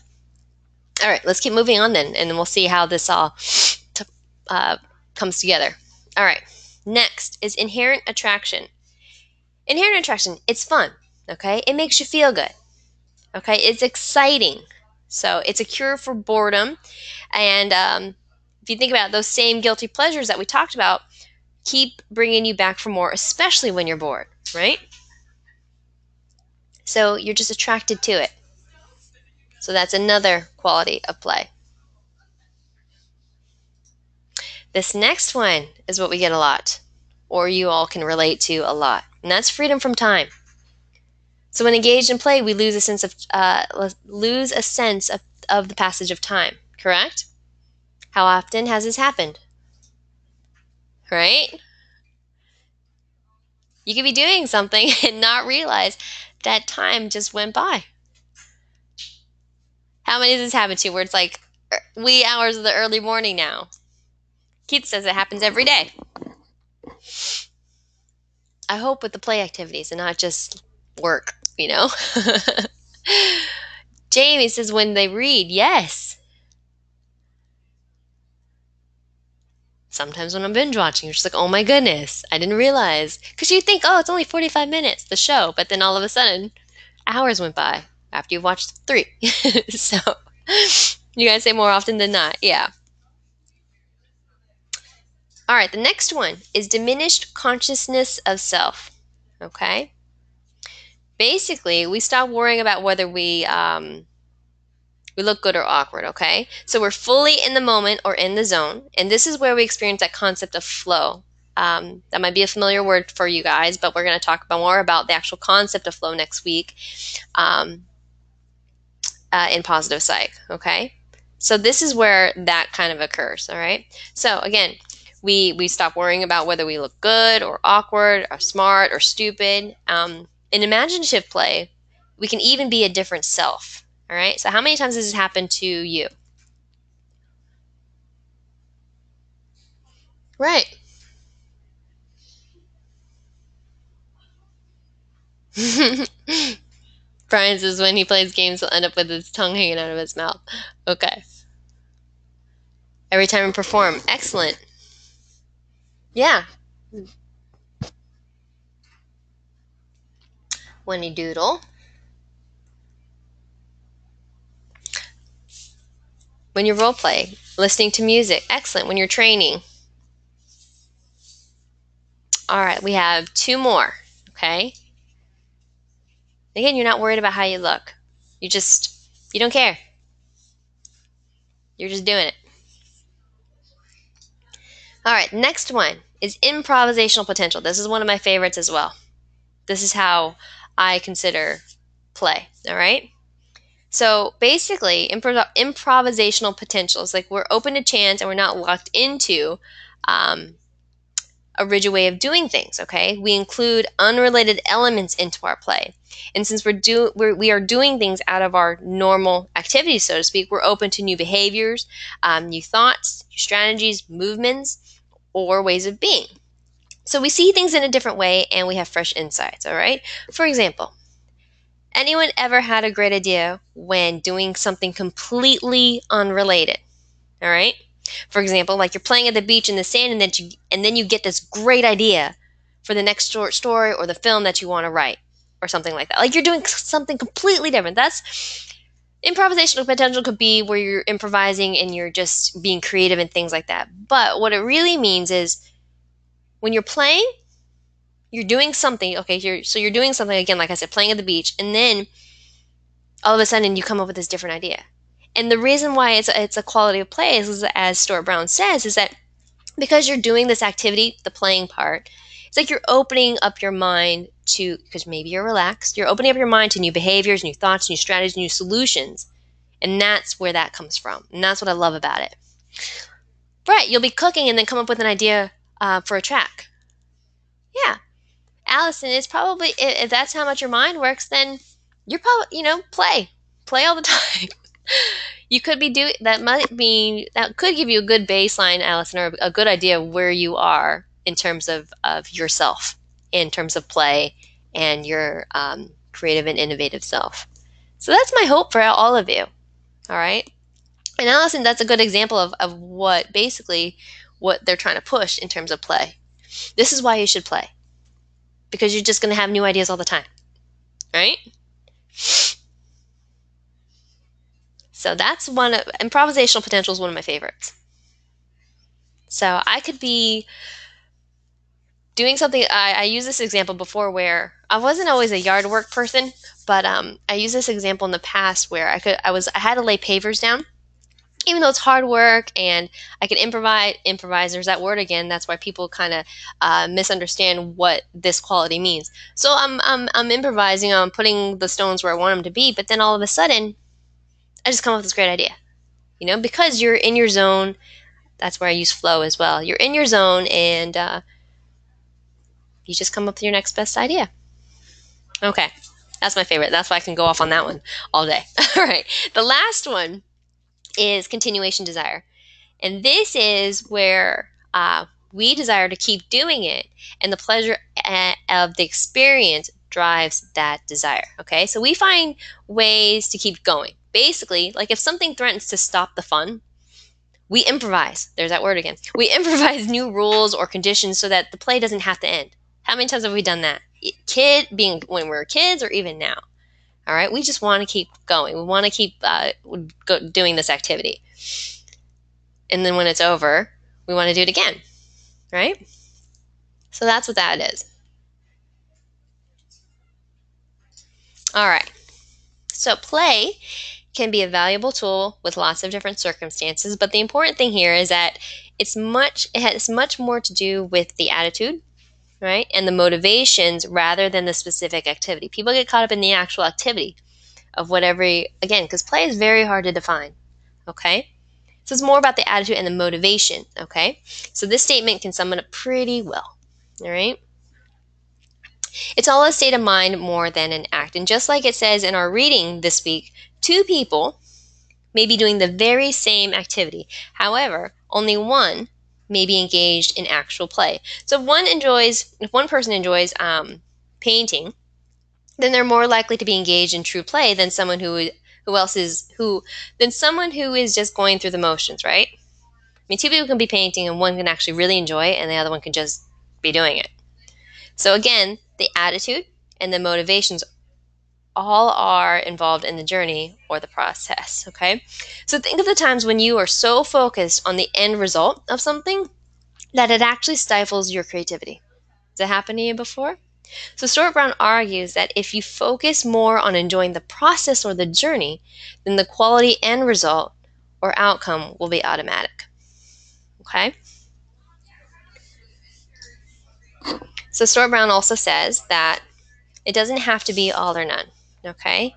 All right, let's keep moving on then, and then we'll see how this all comes together. All right, next is inherent attraction. Inherent attraction, it's fun, okay? It makes you feel good, okay? It's exciting. So it's a cure for boredom. And if you think about those same guilty pleasures that we talked about, keep bringing you back for more, especially when you're bored, right? So you're just attracted to it. So that's another quality of play. This next one is what we get a lot, or you all can relate to a lot, and that's freedom from time. So when engaged in play, we lose a sense of the passage of time. Correct? How often has this happened? Right? You could be doing something and not realize that time just went by. How many does this happen to where it's like wee hours of the early morning now? Keith says it happens every day. I hope with the play activities and not just work, you know? Jamie says when they read, yes. Sometimes when I'm binge watching, you're just like, oh my goodness, I didn't realize. Because you think, oh, it's only 45 minutes, the show. But then all of a sudden, hours went by after you've watched 3. So, you guys say more often than not. Yeah. All right, the next one is diminished consciousness of self. Okay? Basically, we stop worrying about whether we look good or awkward, okay? So we're fully in the moment or in the zone, and this is where we experience that concept of flow. That might be a familiar word for you guys, but we're going to talk more about the actual concept of flow next week in positive psych, okay? So this is where that kind of occurs, all right? So again, we stop worrying about whether we look good or awkward or smart or stupid. In imaginative play, we can even be a different self. All right, so how many times has this happened to you? Right. Brian says when he plays games, he'll end up with his tongue hanging out of his mouth. Okay. Every time we perform. Excellent. Yeah. When you doodle. When you role play. Listening to music. Excellent. When you're training. All right, we have 2 more. Okay. Again, you're not worried about how you look. You don't care. You're just doing it. All right, next one is improvisational potential. This is one of my favorites as well. This is how I consider play, all right? So basically, improvisational potential is like we're open to chance and we're not locked into a rigid way of doing things, okay? We include unrelated elements into our play. And since we are doing things out of our normal activities, so to speak, we're open to new behaviors, new thoughts, new strategies, movements, or ways of being. So we see things in a different way and we have fresh insights, all right? For example, anyone ever had a great idea when doing something completely unrelated, all right? For example, like you're playing at the beach in the sand and then you get this great idea for the next short story or the film that you want to write or something like that. Like you're doing something completely different. That's improvisational potential could be where you're improvising and you're just being creative and things like that. But what it really means is when you're playing, you're doing something, okay, you're doing something, again, like I said, playing at the beach, and then all of a sudden you come up with this different idea. And the reason why it's a quality of play is, as Stuart Brown says, is that because you're doing this activity, the playing part, it's like you're opening up your mind to, because maybe you're relaxed, you're opening up your mind to new behaviors, new thoughts, new strategies, new solutions. And that's where that comes from. And that's what I love about it. Right, you'll be cooking and then come up with an idea for a track. Yeah. Allison, it's probably, if that's how much your mind works, then you're probably, play all the time. You could be doing that. That could give you a good baseline, Allison, or a good idea of where you are in terms of yourself, in terms of play and your creative and innovative self. So that's my hope for all of you. All right. And Allison, that's a good example of what basically what they're trying to push in terms of play. This is why you should play, because you're just going to have new ideas all the time. Right? So that's improvisational potential is one of my favorites. So I could be doing something. I used this example before where I wasn't always a yard work person, but I used this example in the past where I had to lay pavers down, even though it's hard work and I can improvise. There's that word again. That's why people kind of misunderstand what this quality means. So I'm improvising. I'm putting the stones where I want them to be, but then all of a sudden, I just come up with this great idea. Because you're in your zone. That's where I use flow as well. You're in your zone and you just come up with your next best idea. Okay, that's my favorite. That's why I can go off on that one all day. All right, the last one is continuation desire. And this is where we desire to keep doing it, and the pleasure of the experience drives that desire. Okay, so we find ways to keep going. Basically, like if something threatens to stop the fun, we improvise. There's that word again. We improvise new rules or conditions so that the play doesn't have to end. How many times have we done that? When we were kids or even now? All right, we just want to keep going. We want to keep doing this activity. And then when it's over, we want to do it again, right? So that's what that is. All right. So play can be a valuable tool with lots of different circumstances, but the important thing here is that it has much more to do with the attitude, right? And the motivations rather than the specific activity. People get caught up in the actual activity of whatever, again, because play is very hard to define, okay? So it's more about the attitude and the motivation, okay? So this statement can sum it up pretty well, all right? It's all a state of mind more than an act. And just like it says in our reading this week, two people may be doing the very same activity. However, only one may be engaged in actual play. So if one person enjoys painting, then they're more likely to be engaged in true play than someone who is just going through the motions, right? I mean, two people can be painting and one can actually really enjoy it and the other one can just be doing it. So again, the attitude and the motivations all are involved in the journey or the process, okay? So think of the times when you are so focused on the end result of something that it actually stifles your creativity. Has that happened to you before? So Stuart Brown argues that if you focus more on enjoying the process or the journey, then the quality end result or outcome will be automatic. Okay? So Stuart Brown also says that it doesn't have to be all or none. Okay?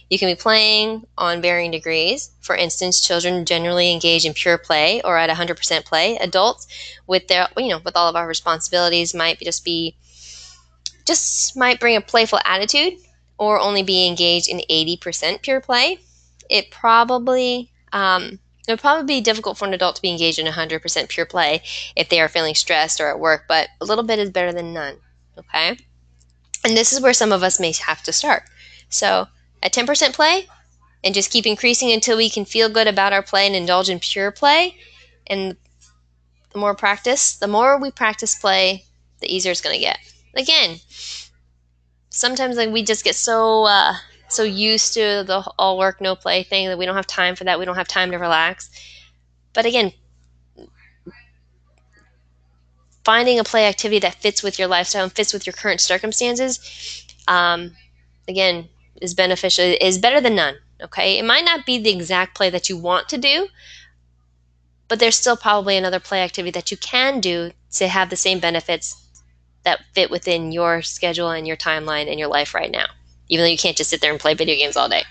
You can be playing on varying degrees. For instance, children generally engage in pure play or at 100% play. Adults, with all of our responsibilities, might bring a playful attitude or only be engaged in 80% pure play. It would probably be difficult for an adult to be engaged in 100% pure play if they are feeling stressed or at work, but a little bit is better than none, okay? And this is where some of us may have to start. So at 10% play, and just keep increasing until we can feel good about our play and indulge in pure play. And the more we practice play, the easier it's going to get. Again, sometimes we just get so used to the all work, no play thing that we don't have time for that. We don't have time to relax. But again, finding a play activity that fits with your lifestyle and fits with your current circumstances, again, is beneficial, is better than none. Okay, it might not be the exact play that you want to do, but there's still probably another play activity that you can do to have the same benefits that fit within your schedule and your timeline and your life right now, even though you can't just sit there and play video games all day,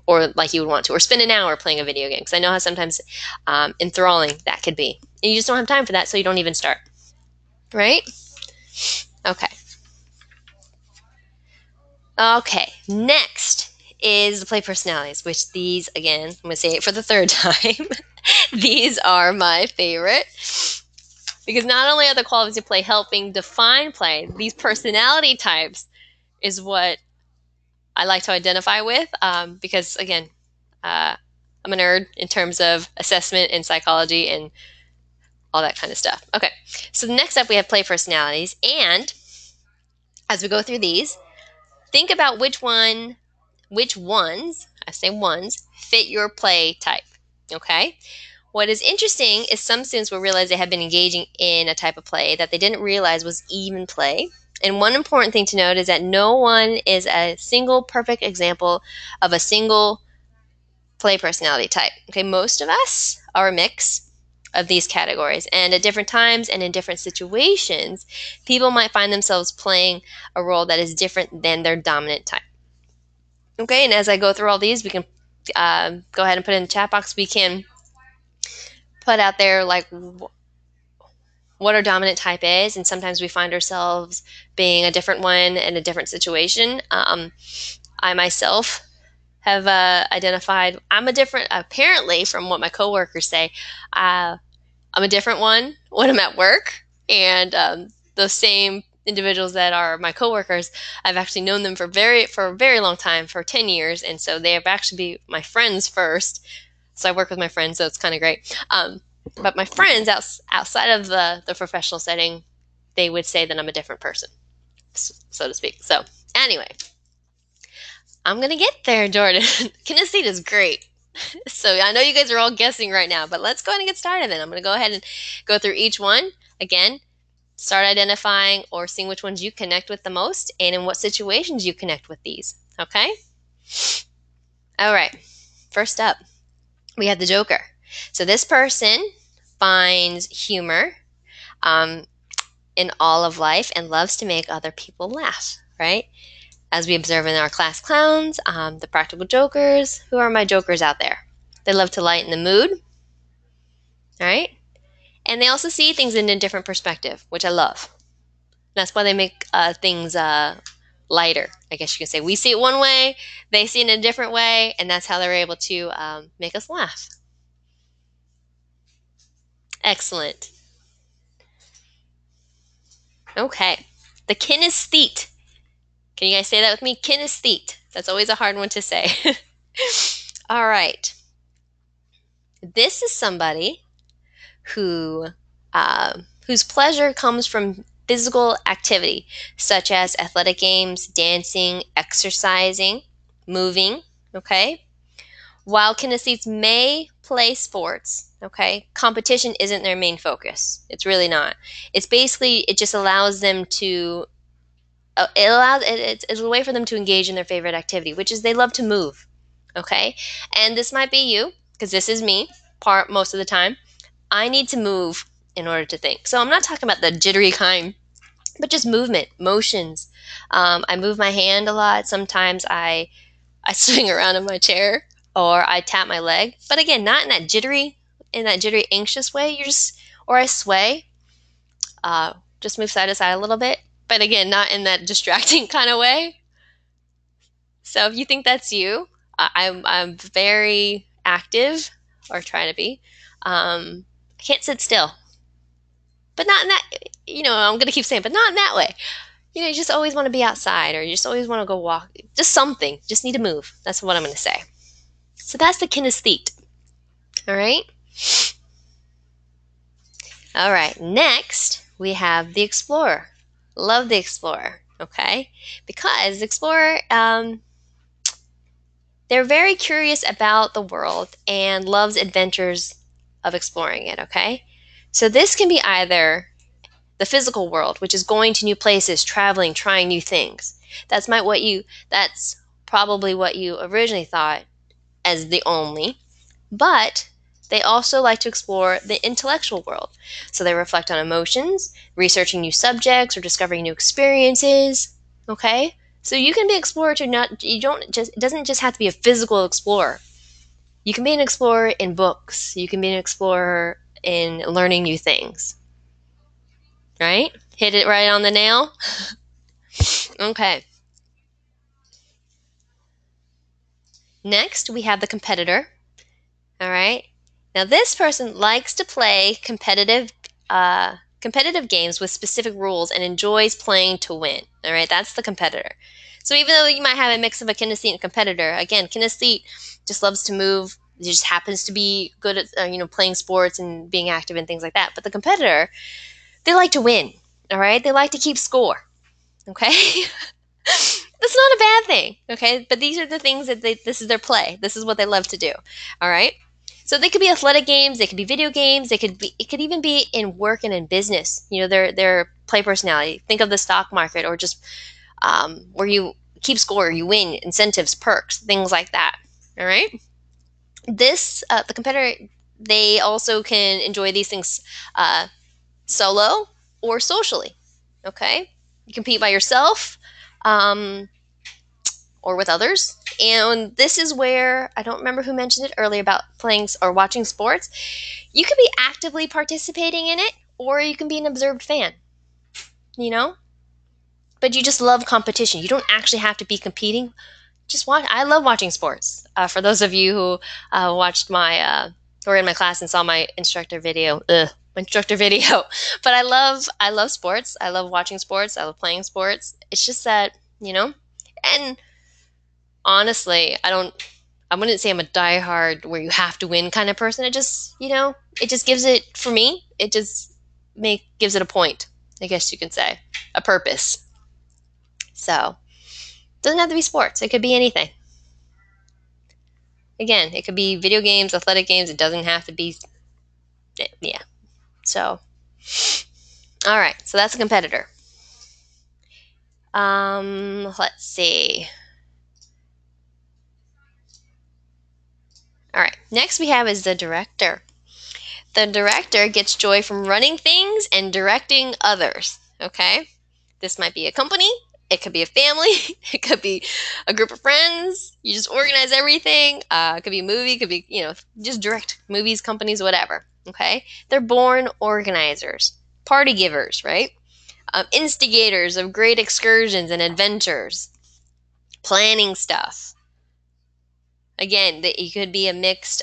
or like you would want to, or spend an hour playing a video game, because I know how sometimes enthralling that could be. And you just don't have time for that, so you don't even start, right? Okay. Okay. Next is the play personalities, which these, again, I'm going to say it for the third time. These are my favorite because not only are the qualities of play helping define play, these personality types is what I like to identify with because, again, I'm a nerd in terms of assessment and psychology and all that kind of stuff. Okay, so next up we have play personalities, and as we go through these, think about which ones, I say ones, fit your play type. Okay? What is interesting is some students will realize they have been engaging in a type of play that they didn't realize was even play. And one important thing to note is that no one is a single perfect example of a single play personality type. Okay, most of us are a mix of these categories, and at different times and in different situations, people might find themselves playing a role that is different than their dominant type. Okay, and as I go through all these, we can go ahead and put in the chat box. We can put out there like what our dominant type is, and sometimes we find ourselves being a different one in a different situation. I myself have identified I'm a different, apparently from what my coworkers say, I'm a different one when I'm at work, and those same individuals that are my coworkers, I've actually known them for a very long time, for 10 years, and so they have actually been my friends first. So I work with my friends, so it's kind of great. But my friends outside of the professional setting, they would say that I'm a different person, so to speak. So anyway, I'm going to get there, Jordan. Kinesthesia is great. So I know you guys are all guessing right now, but let's go ahead and get started then. I'm going to go ahead and go through each one. Again, start identifying or seeing which ones you connect with the most and in what situations you connect with these. Okay? All right. First up, we have the Joker. So this person finds humor in all of life and loves to make other people laugh, right? As we observe in our class clowns, the practical jokers, who are my jokers out there? They love to lighten the mood, all right? And they also see things in a different perspective, which I love. That's why they make things lighter, I guess you could say. We see it one way, they see it in a different way, and that's how they're able to make us laugh. Excellent. Okay. The kinesthete. Can you guys say that with me? Kinesthete. That's always a hard one to say. All right. This is somebody whose pleasure comes from physical activity, such as athletic games, dancing, exercising, moving, okay? While kinesthetes may play sports, okay, competition isn't their main focus. It's really not. It's basically, it just allows them to, it's a way for them to engage in their favorite activity, which is they love to move, okay? And this might be you, because this is me, most of the time. I need to move in order to think. So I'm not talking about the jittery kind, but just movement, motions. I move my hand a lot. Sometimes I swing around in my chair or I tap my leg. But again, not in that jittery, anxious way. Or I sway, just move side to side a little bit. But again, not in that distracting kind of way. So if you think that's you, I'm very active, or trying to be. I can't sit still. But not in that, I'm going to keep saying, but not in that way. You just always want to be outside, or you just always want to go walk. Just something. Just need to move. That's what I'm going to say. So that's the kinesthete. All right? All right. Next, we have the explorer. Love the explorer. Okay? Because the explorer, they're very curious about the world and loves adventures of exploring it. Okay? So this can be either the physical world, which is going to new places, traveling, trying new things. That's probably what you originally thought as the only. But they also like to explore the intellectual world. So they reflect on emotions, researching new subjects, or discovering new experiences. Okay? So you can be an explorer it doesn't just have to be a physical explorer. You can be an explorer in books. You can be an explorer in learning new things. right? Hit it right on the nail. Okay. Next, we have the competitor. All right. Now, this person likes to play competitive games with specific rules and enjoys playing to win. All right. That's the competitor. So even though you might have a mix of a kinesthete and competitor, again, kinesthete just loves to move. He just happens to be good at playing sports and being active and things like that. But the competitor, they like to win. All right. They like to keep score. Okay. That's not a bad thing, okay? But these are the things that this is their play. This is what they love to do, all right? So they could be athletic games, they could be video games, it could even be in work and in business. Their play personality. Think of the stock market or just where you keep score, you win, incentives, perks, things like that, all right? The competitor, they also can enjoy these things solo or socially, okay? You compete by yourself. Or with others. And this is where I don't remember who mentioned it earlier about playing or watching sports. You can be actively participating in it, or you can be an observed fan, you know? But you just love competition. You don't actually have to be competing. Just watch. I love watching sports. For those of you who watched who were in my class and saw my instructor video, but I love sports. I love watching sports. I love playing sports. It's just that, and honestly, I wouldn't say I'm a diehard where you have to win kind of person. It just, it just gives it, for me, it just gives it a point, I guess you could say, a purpose. So, it doesn't have to be sports. It could be anything. Again, it could be video games, athletic games. It doesn't have to be, yeah. So, all right. So that's a competitor. Let's see. All right. Next we have is the director. The director gets joy from running things and directing others. Okay? This might be a company. It could be a family. It could be a group of friends. You just organize everything. It could be a movie. It could be, just direct movies, companies, whatever. Okay? They're born organizers, party givers, right? Instigators of great excursions and adventures, planning stuff. Again, you could be a mixed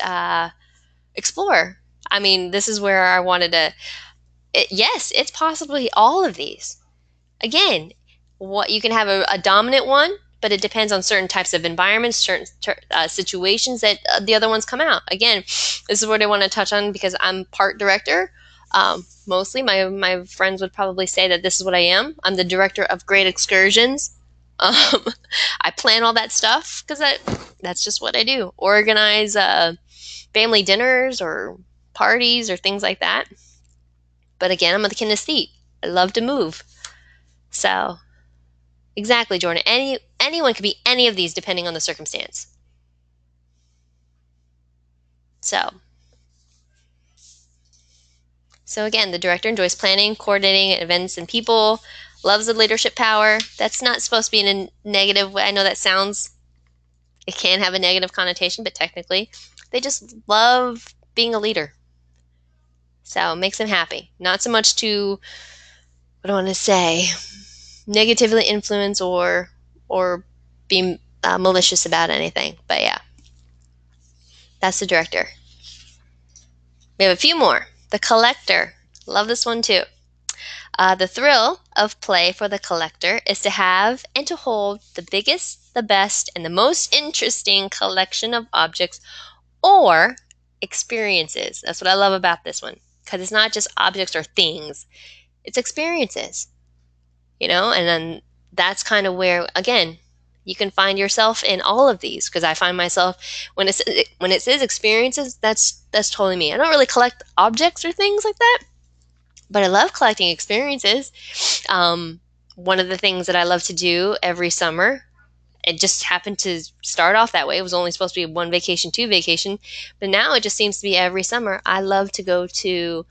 explorer. I mean, this is where I wanted to. Yes, it's possibly all of these. Again, what you can have a dominant one, but it depends on certain types of environments, certain situations that the other ones come out. Again, this is what I want to touch on because I'm part director. Mostly, my friends would probably say that this is what I am. I'm the director of great excursions. I plan all that stuff because that's just what I do. Organize family dinners or parties or things like that. But again, I'm a kinesthete. I love to move. So, exactly, Jordan. Anyone could be any of these depending on the circumstance. So again, the director enjoys planning, coordinating events and people, loves the leadership power. That's not supposed to be in a negative way. I know that it can have a negative connotation, but technically, they just love being a leader. So it makes them happy. Not so much to, what do I want to say, negatively influence or be malicious about anything. But yeah, that's the director. We have a few more. The collector. Love this one too. The thrill of play for the collector is to have and to hold the biggest, the best, and the most interesting collection of objects or experiences. That's what I love about this one, because it's not just objects or things, it's experiences, and then that's kind of where, again, you can find yourself in all of these, because I find myself when it says experiences, that's totally me. I don't really collect objects or things like that, but I love collecting experiences. One of the things that I love to do every summer, it just happened to start off that way. It was only supposed to be 1 vacation, 2 vacation, but now it just seems to be every summer. I love to go to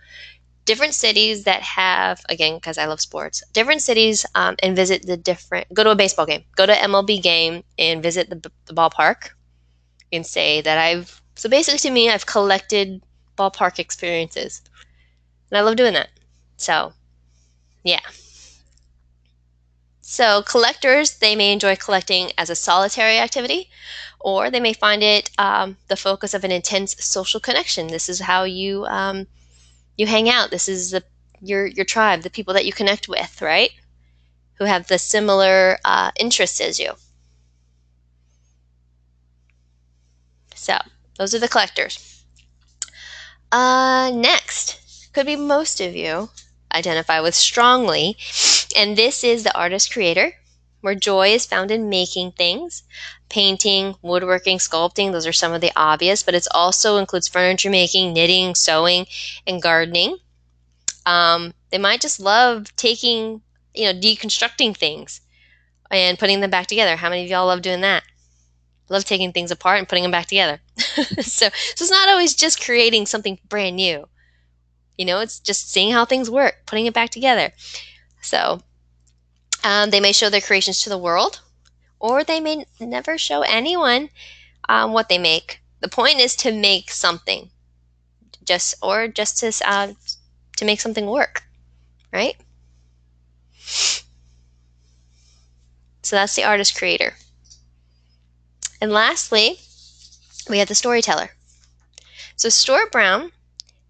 different cities that have, again, because I love sports, different cities and visit go to a baseball game, go to MLB game and visit the ballpark and say that so basically to me, I've collected ballpark experiences. And I love doing that. So Yeah. So collectors, they may enjoy collecting as a solitary activity, or they may find it the focus of an intense social connection. This is how you hang out. This is your tribe, the people that you connect with, right? Who have the similar interests as you. So those are the collectors. Next, could be most of you identify with strongly, and this is the artist creator, where joy is found in making things. Painting, woodworking, sculpting, those are some of the obvious, but it also includes furniture making, knitting, sewing, and gardening. They might just love taking, deconstructing things and putting them back together. How many of y'all love doing that? Love taking things apart and putting them back together. So it's not always just creating something brand new. It's just seeing how things work, putting it back together. So they may show their creations to the world, or they may never show anyone what they make. The point is to make something, just to make something work, right? So that's the artist creator. And lastly, we have the storyteller. So Stuart Brown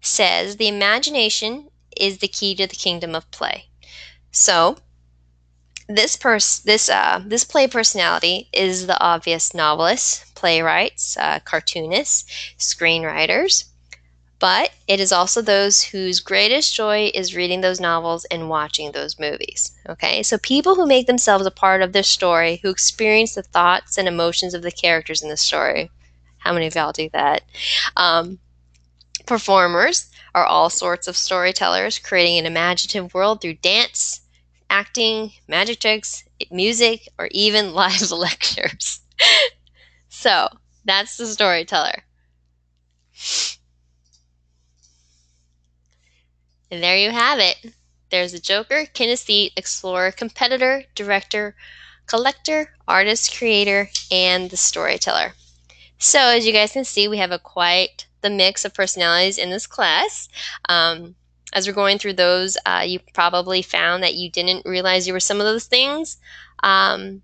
says the imagination is the key to the kingdom of play. So this play personality is the obvious novelists, playwrights, cartoonists, screenwriters, but it is also those whose greatest joy is reading those novels and watching those movies. Okay, so people who make themselves a part of their story, who experience the thoughts and emotions of the characters in the story. How many of y'all do that? Performers are all sorts of storytellers, creating an imaginative world through dance, acting, magic tricks, music, or even live lectures. So that's the storyteller. And there you have it. There's the joker, kinesthete, explorer, competitor, director, collector, artist, creator, and the storyteller. So as you guys can see, we have quite the mix of personalities in this class. As we're going through those, you probably found that you didn't realize you were some of those things, that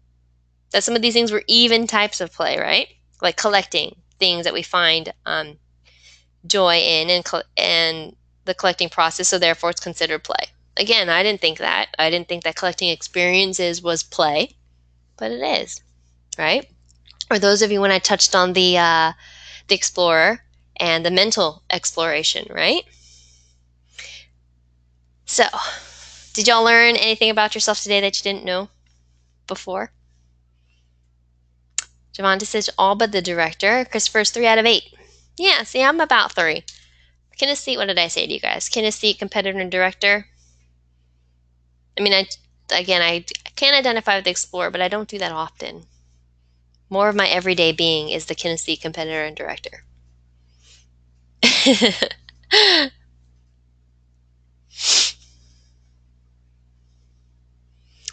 some of these things were even types of play, right? Like collecting things that we find joy in, and the collecting process, so therefore it's considered play. Again, I didn't think that. I didn't think that collecting experiences was play, but it is, right? Or those of you when I touched on the explorer and the mental exploration, right? So, did y'all learn anything about yourself today that you didn't know before? Javonta says all but the director. Christopher's 3 out of 8. Yeah, see, I'm about 3. Kinesthete, what did I say to you guys? Kinesthete, competitor, and director. I mean, I can't identify with the explorer, but I don't do that often. More of my everyday being is the kinesthete, competitor, and director.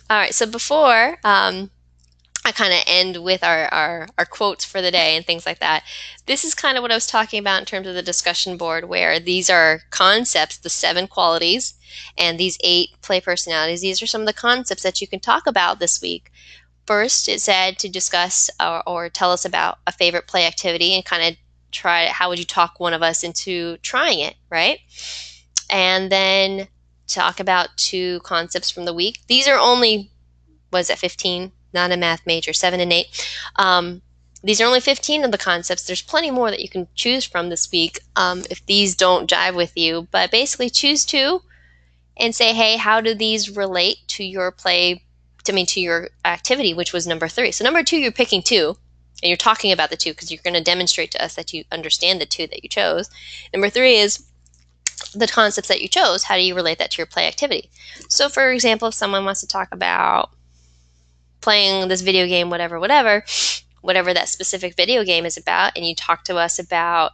All right, so before I kind of end with our quotes for the day and things like that, this is kind of what I was talking about in terms of the discussion board, where these are concepts, the 7 qualities, and these 8 play personalities. These are some of the concepts that you can talk about this week. First, it said to discuss or tell us about a favorite play activity and kind of try how would you talk one of us into trying it, right? And then talk about 2 concepts from the week. These are only, 15? Not a math major, 7 and 8. These are only 15 of the concepts. There's plenty more that you can choose from this week if these don't jive with you. But basically choose 2 and say, hey, how do these relate to your play, to your activity, which was number 3. So number 2, you're picking 2, and you're talking about the 2 because you're going to demonstrate to us that you understand the 2 that you chose. Number 3 is the concepts that you chose. How do you relate that to your play activity? So for example, if someone wants to talk about playing this video game, whatever that specific video game is about, and you talk to us about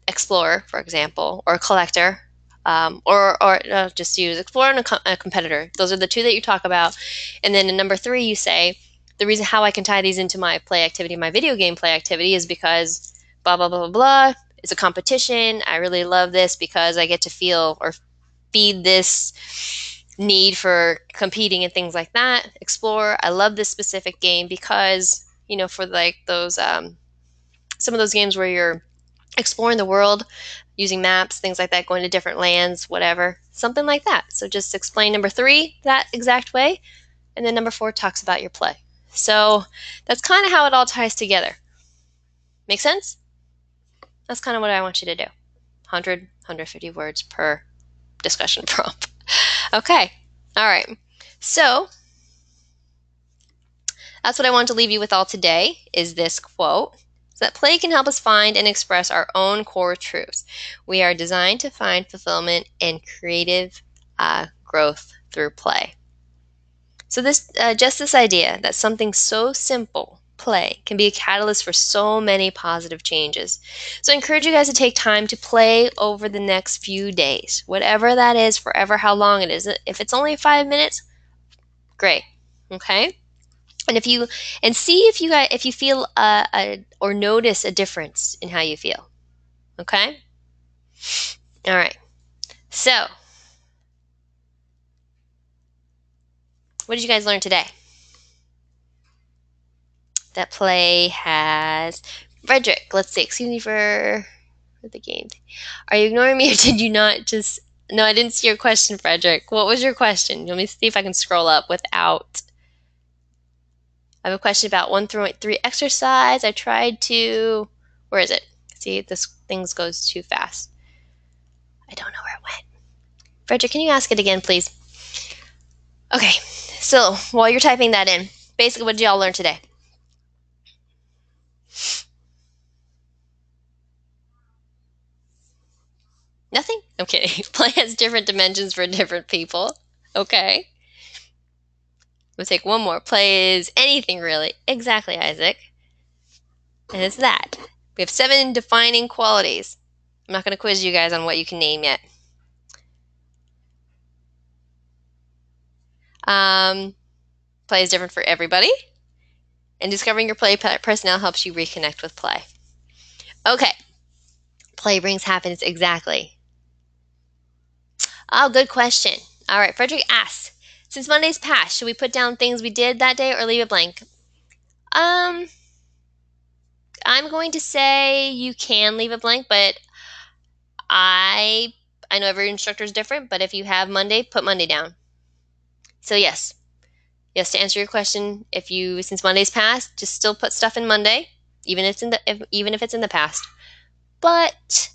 explorer, for example, or collector, or just use explorer and a competitor. Those are the 2 that you talk about. And then in number 3, you say, the reason how I can tie these into my play activity, my video game play activity, is because blah, blah, blah, blah, blah. It's a competition. I really love this because I get to feel or feed this need for competing and things like that. Explorer, I love this specific game because, for like those, some of those games where you're exploring the world using maps, things like that, going to different lands, whatever, something like that. So just explain number 3 that exact way. And then number 4 talks about your play. So that's kind of how it all ties together. Make sense? That's kind of what I want you to do. 100, 150 words per discussion prompt. Okay. All right. So that's what I want to leave you with all today is this quote. That play can help us find and express our own core truths. We are designed to find fulfillment and creative growth through play. So just this idea that something so simple, play, can be a catalyst for so many positive changes. So I encourage you guys to take time to play over the next few days, whatever that is, forever how long it is. If it's only 5 minutes, great. Okay? And see if you feel or notice a difference in how you feel. Okay? All right. So, what did you guys learn today? That play has Frederick. Let's see. Excuse me for the game. Are you ignoring me, or did you not just? No, I didn't see your question, Frederick. What was your question? Let me see if I can scroll up without. I have a question about 1 through 3 exercise. I tried to. Where is it? See, this thing goes too fast. I don't know where it went. Frederick, can you ask it again, please? Okay, so while you're typing that in, basically, what did y'all learn today? Nothing? I'm kidding. Play has different dimensions for different people. Okay. We'll take one more. Play is anything, really. Exactly, Isaac. And it's that. We have 7 defining qualities. I'm not going to quiz you guys on what you can name yet. Play is different for everybody. And discovering your play personnel helps you reconnect with play. Okay. Play brings happiness. Exactly. Oh, good question. All right. Frederick asks, since Monday's passed, should we put down things we did that day or leave it blank? I'm going to say you can leave it blank, but I know every instructor is different, but if you have Monday, put Monday down. So yes, to answer your question, since Monday's passed, just still put stuff in Monday, even if it's in the past. But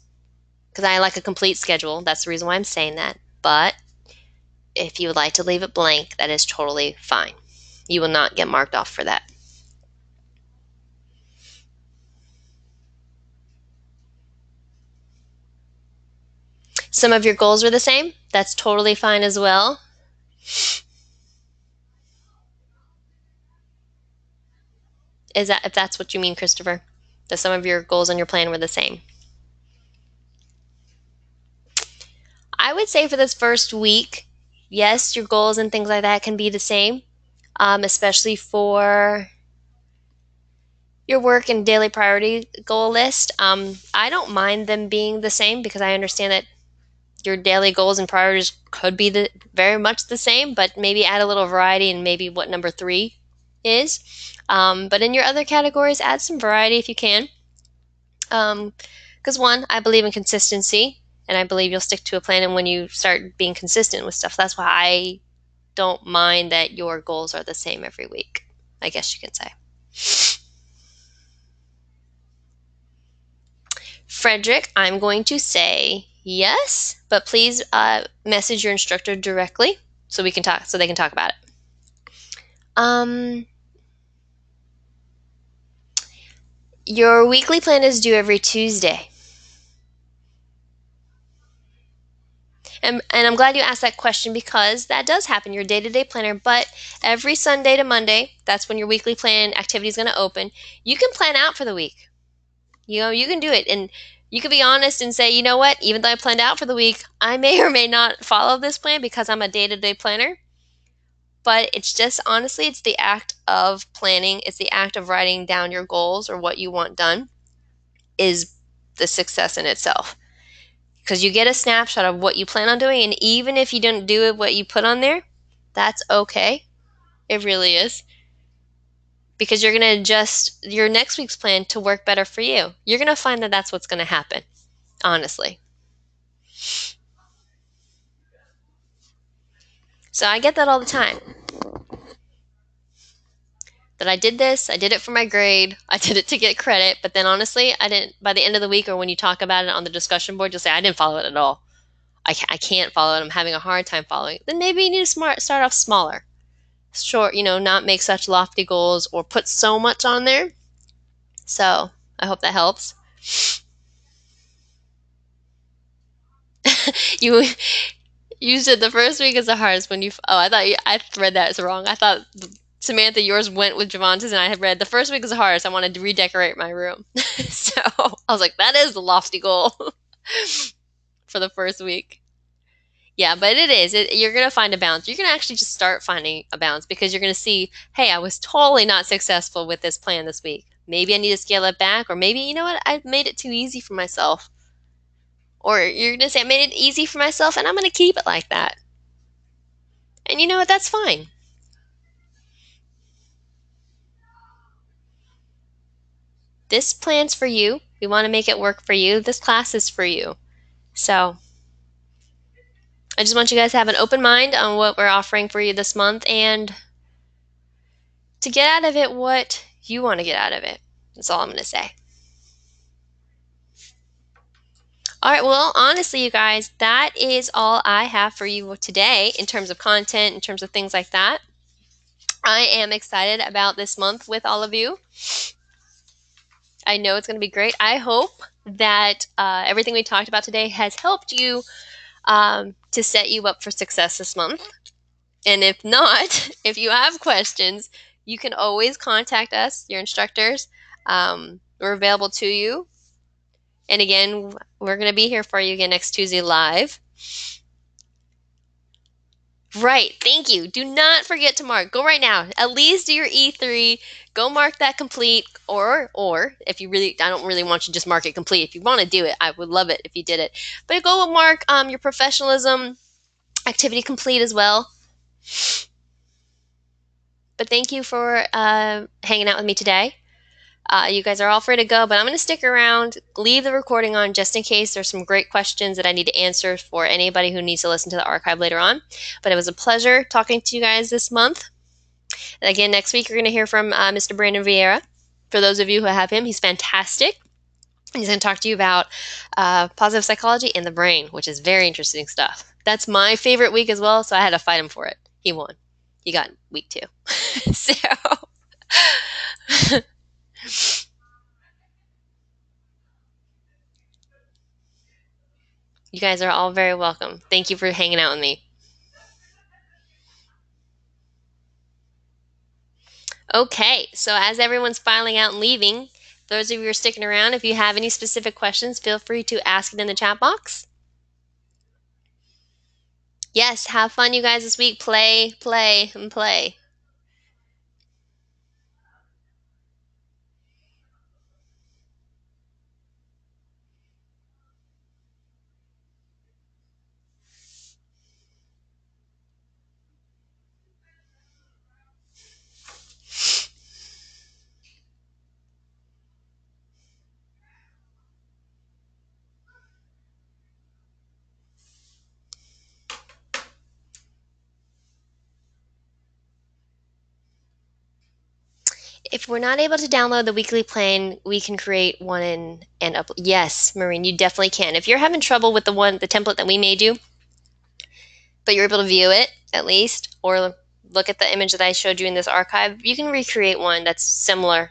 because I like a complete schedule, that's the reason why I'm saying that. But if you would like to leave it blank, that is totally fine. You will not get marked off for that. Some of your goals are the same. That's totally fine as well. If that's what you mean, Christopher, that some of your goals on your plan were the same. I would say for this first week, yes, your goals and things like that can be the same, especially for your work and daily priority goal list. I don't mind them being the same because I understand that your daily goals and priorities could be very much the same, but maybe add a little variety and maybe what number 3 is. But in your other categories, add some variety if you can. Because one, I believe in consistency, and I believe you'll stick to a plan and when you start being consistent with stuff. That's why I don't mind that your goals are the same every week, I guess you can say. Frederick, I'm going to say yes, but please message your instructor directly so they can talk about it. Your weekly plan is due every Tuesday. And I'm glad you asked that question because that does happen, your day-to-day planner, but every Sunday to Monday, that's when your weekly plan activity is going to open. You can plan out for the week. You can do it. And you can be honest and say, you know what, even though I planned out for the week, I may or may not follow this plan because I'm a day-to-day planner. But it's just, honestly, it's the act of planning. It's the act of writing down your goals or what you want done is the success in itself. because you get a snapshot of what you plan on doing, and even if you didn't do what you put on there, that's okay. It really is. Because you're going to adjust your next week's plan to work better for you. You're going to find that that's what's going to happen, honestly. So I get that all the time. That I did this, I did it for my grade, I did it to get credit, but then honestly, I didn't, by the end of the week or when you talk about it on the discussion board, you'll say, I didn't follow it at all. I can't follow it, I'm having a hard time following it. Then maybe you need to start off smaller. Short, not make such lofty goals or put so much on there. So I hope that helps. You said the first week is the hardest when I read that as wrong. I thought Samantha, yours went with Javonta's, and I had read the first week is the hardest. I wanted to redecorate my room. So I was like, that is the lofty goal for the first week. Yeah, but it is. You're going to find a balance. You're going to actually just start finding a balance because you're going to see, hey, I was totally not successful with this plan this week. Maybe I need to scale it back, or maybe, you know what, I made it too easy for myself. Or you're going to say, I made it easy for myself, and I'm going to keep it like that. And you know what, that's fine. This plan's for you. We want to make it work for you. This class is for you. So I just want you guys to have an open mind on what we're offering for you this month and to get out of it what you want to get out of it. That's all I'm going to say. All right, well, honestly, you guys, that is all I have for you today in terms of content, in terms of things like that. I am excited about this month with all of you. I know it's going to be great. I hope that everything we talked about today has helped you to set you up for success this month. And if not, if you have questions, you can always contact us, your instructors. We're available to you. And again, we're going to be here for you again next Tuesday live. Right. Thank you. Do not forget to mark. Go right now. At least do your E3. Go mark that complete. Or if you really, I don't really want you to just mark it complete. If you want to do it, I would love it if you did it. But go mark your professionalism activity complete as well. But thank you for hanging out with me today. You guys are all free to go, but I'm going to stick around, leave the recording on just in case there's some great questions that I need to answer for anybody who needs to listen to the archive later on. But it was a pleasure talking to you guys this month. And again, next week you're going to hear from Mr. Brandon Vieira. For those of you who have him, he's fantastic. He's going to talk to you about positive psychology and the brain, which is very interesting stuff. That's my favorite week as well, so I had to fight him for it. He won. He got week 2. So... You guys are all very welcome. Thank you for hanging out with me. Okay, so as everyone's filing out and leaving, those of you who are sticking around, if you have any specific questions, feel free to ask it in the chat box. Yes, have fun, you guys, this week. Play, play, and play. If we're not able to download the weekly plan, we can create one and upload. Yes, Maureen, you definitely can. If you're having trouble with the template that we made you, but you're able to view it at least, or look at the image that I showed you in this archive, you can recreate one that's similar.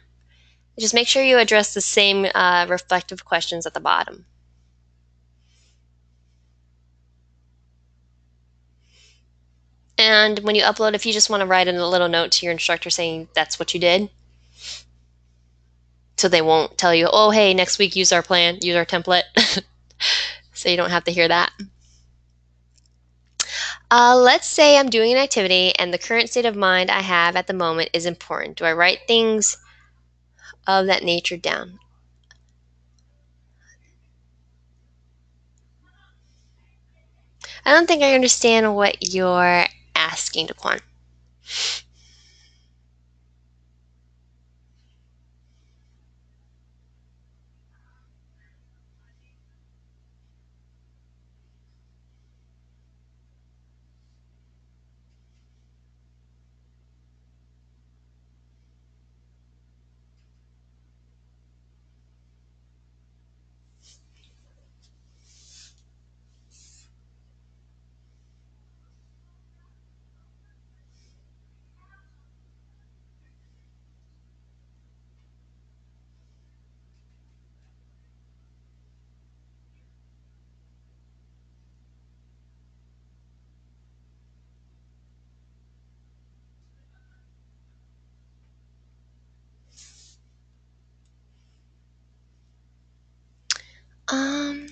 Just make sure you address the same reflective questions at the bottom. And when you upload, if you just want to write in a little note to your instructor saying that's what you did, so they won't tell you, oh, hey, next week use our plan, use our template. So you don't have to hear that. Let's say I'm doing an activity and the current state of mind I have at the moment is important. Do I write things of that nature down? I don't think I understand what you're asking, Daquan. Um,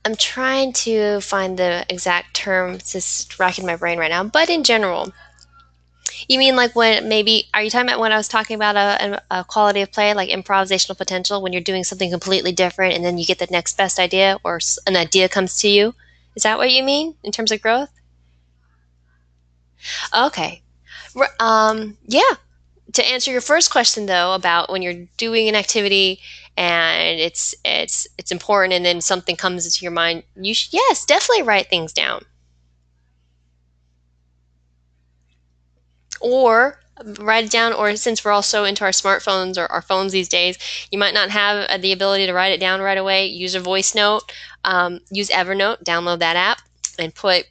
I'm trying to find the exact term. It's just racking my brain right now. But in general, you mean like when maybe, are you talking about when I was talking about a quality of play, like improvisational potential, when you're doing something completely different and then you get the next best idea or an idea comes to you? Is that what you mean in terms of growth? Okay. Yeah. To answer your first question though about when you're doing an activity and it's important and then something comes into your mind, you should, yes, definitely write things down. Or write it down, or since we're all so into our smartphones or our phones these days, you might not have the ability to write it down right away. Use a voice note, use Evernote, download that app, and put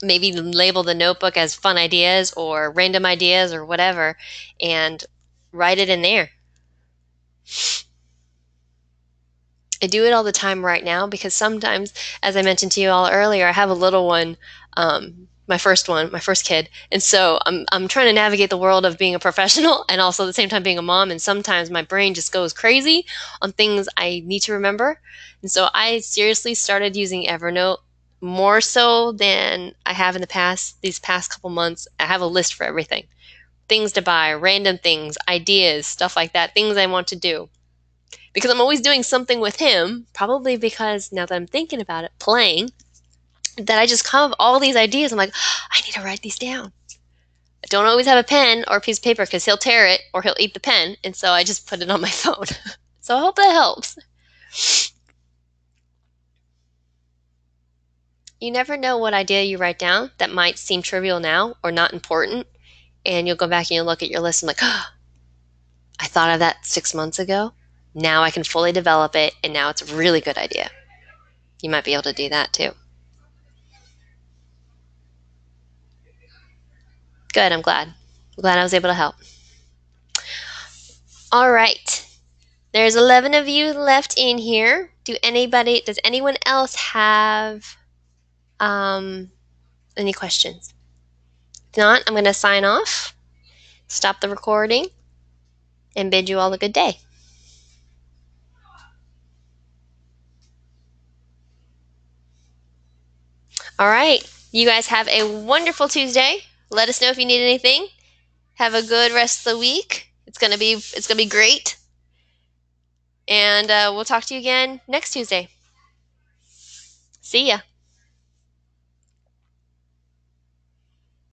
maybe label the notebook as fun ideas or random ideas or whatever, and write it in there. I do it all the time right now because sometimes, as I mentioned to you all earlier, I have a little one, my first kid, and so I'm trying to navigate the world of being a professional and also at the same time being a mom. And sometimes my brain just goes crazy on things I need to remember, and so I seriously started using Evernote more so than I have in the past. These past couple months, I have a list for everything: things to buy, random things, ideas, stuff like that, things I want to do because I'm always doing something with him, probably because now that I'm thinking about it, playing, that I just come up with all these ideas. I'm like, I need to write these down. I don't always have a pen or a piece of paper because he'll tear it or he'll eat the pen. And so I just put it on my phone. So I hope that helps. You never know what idea you write down that might seem trivial now or not important. And you'll go back and you'll look at your list and like, oh, I thought of that 6 months ago. Now I can fully develop it. And now it's a really good idea. You might be able to do that too. Good. I'm glad. I'm glad I was able to help. All right. There's 11 of you left in here. Does anyone else have any questions? If not, I'm going to sign off, stop the recording, and bid you all a good day. All right. You guys have a wonderful Tuesday. Let us know if you need anything. Have a good rest of the week. It's gonna be great. And we'll talk to you again next Tuesday. See ya.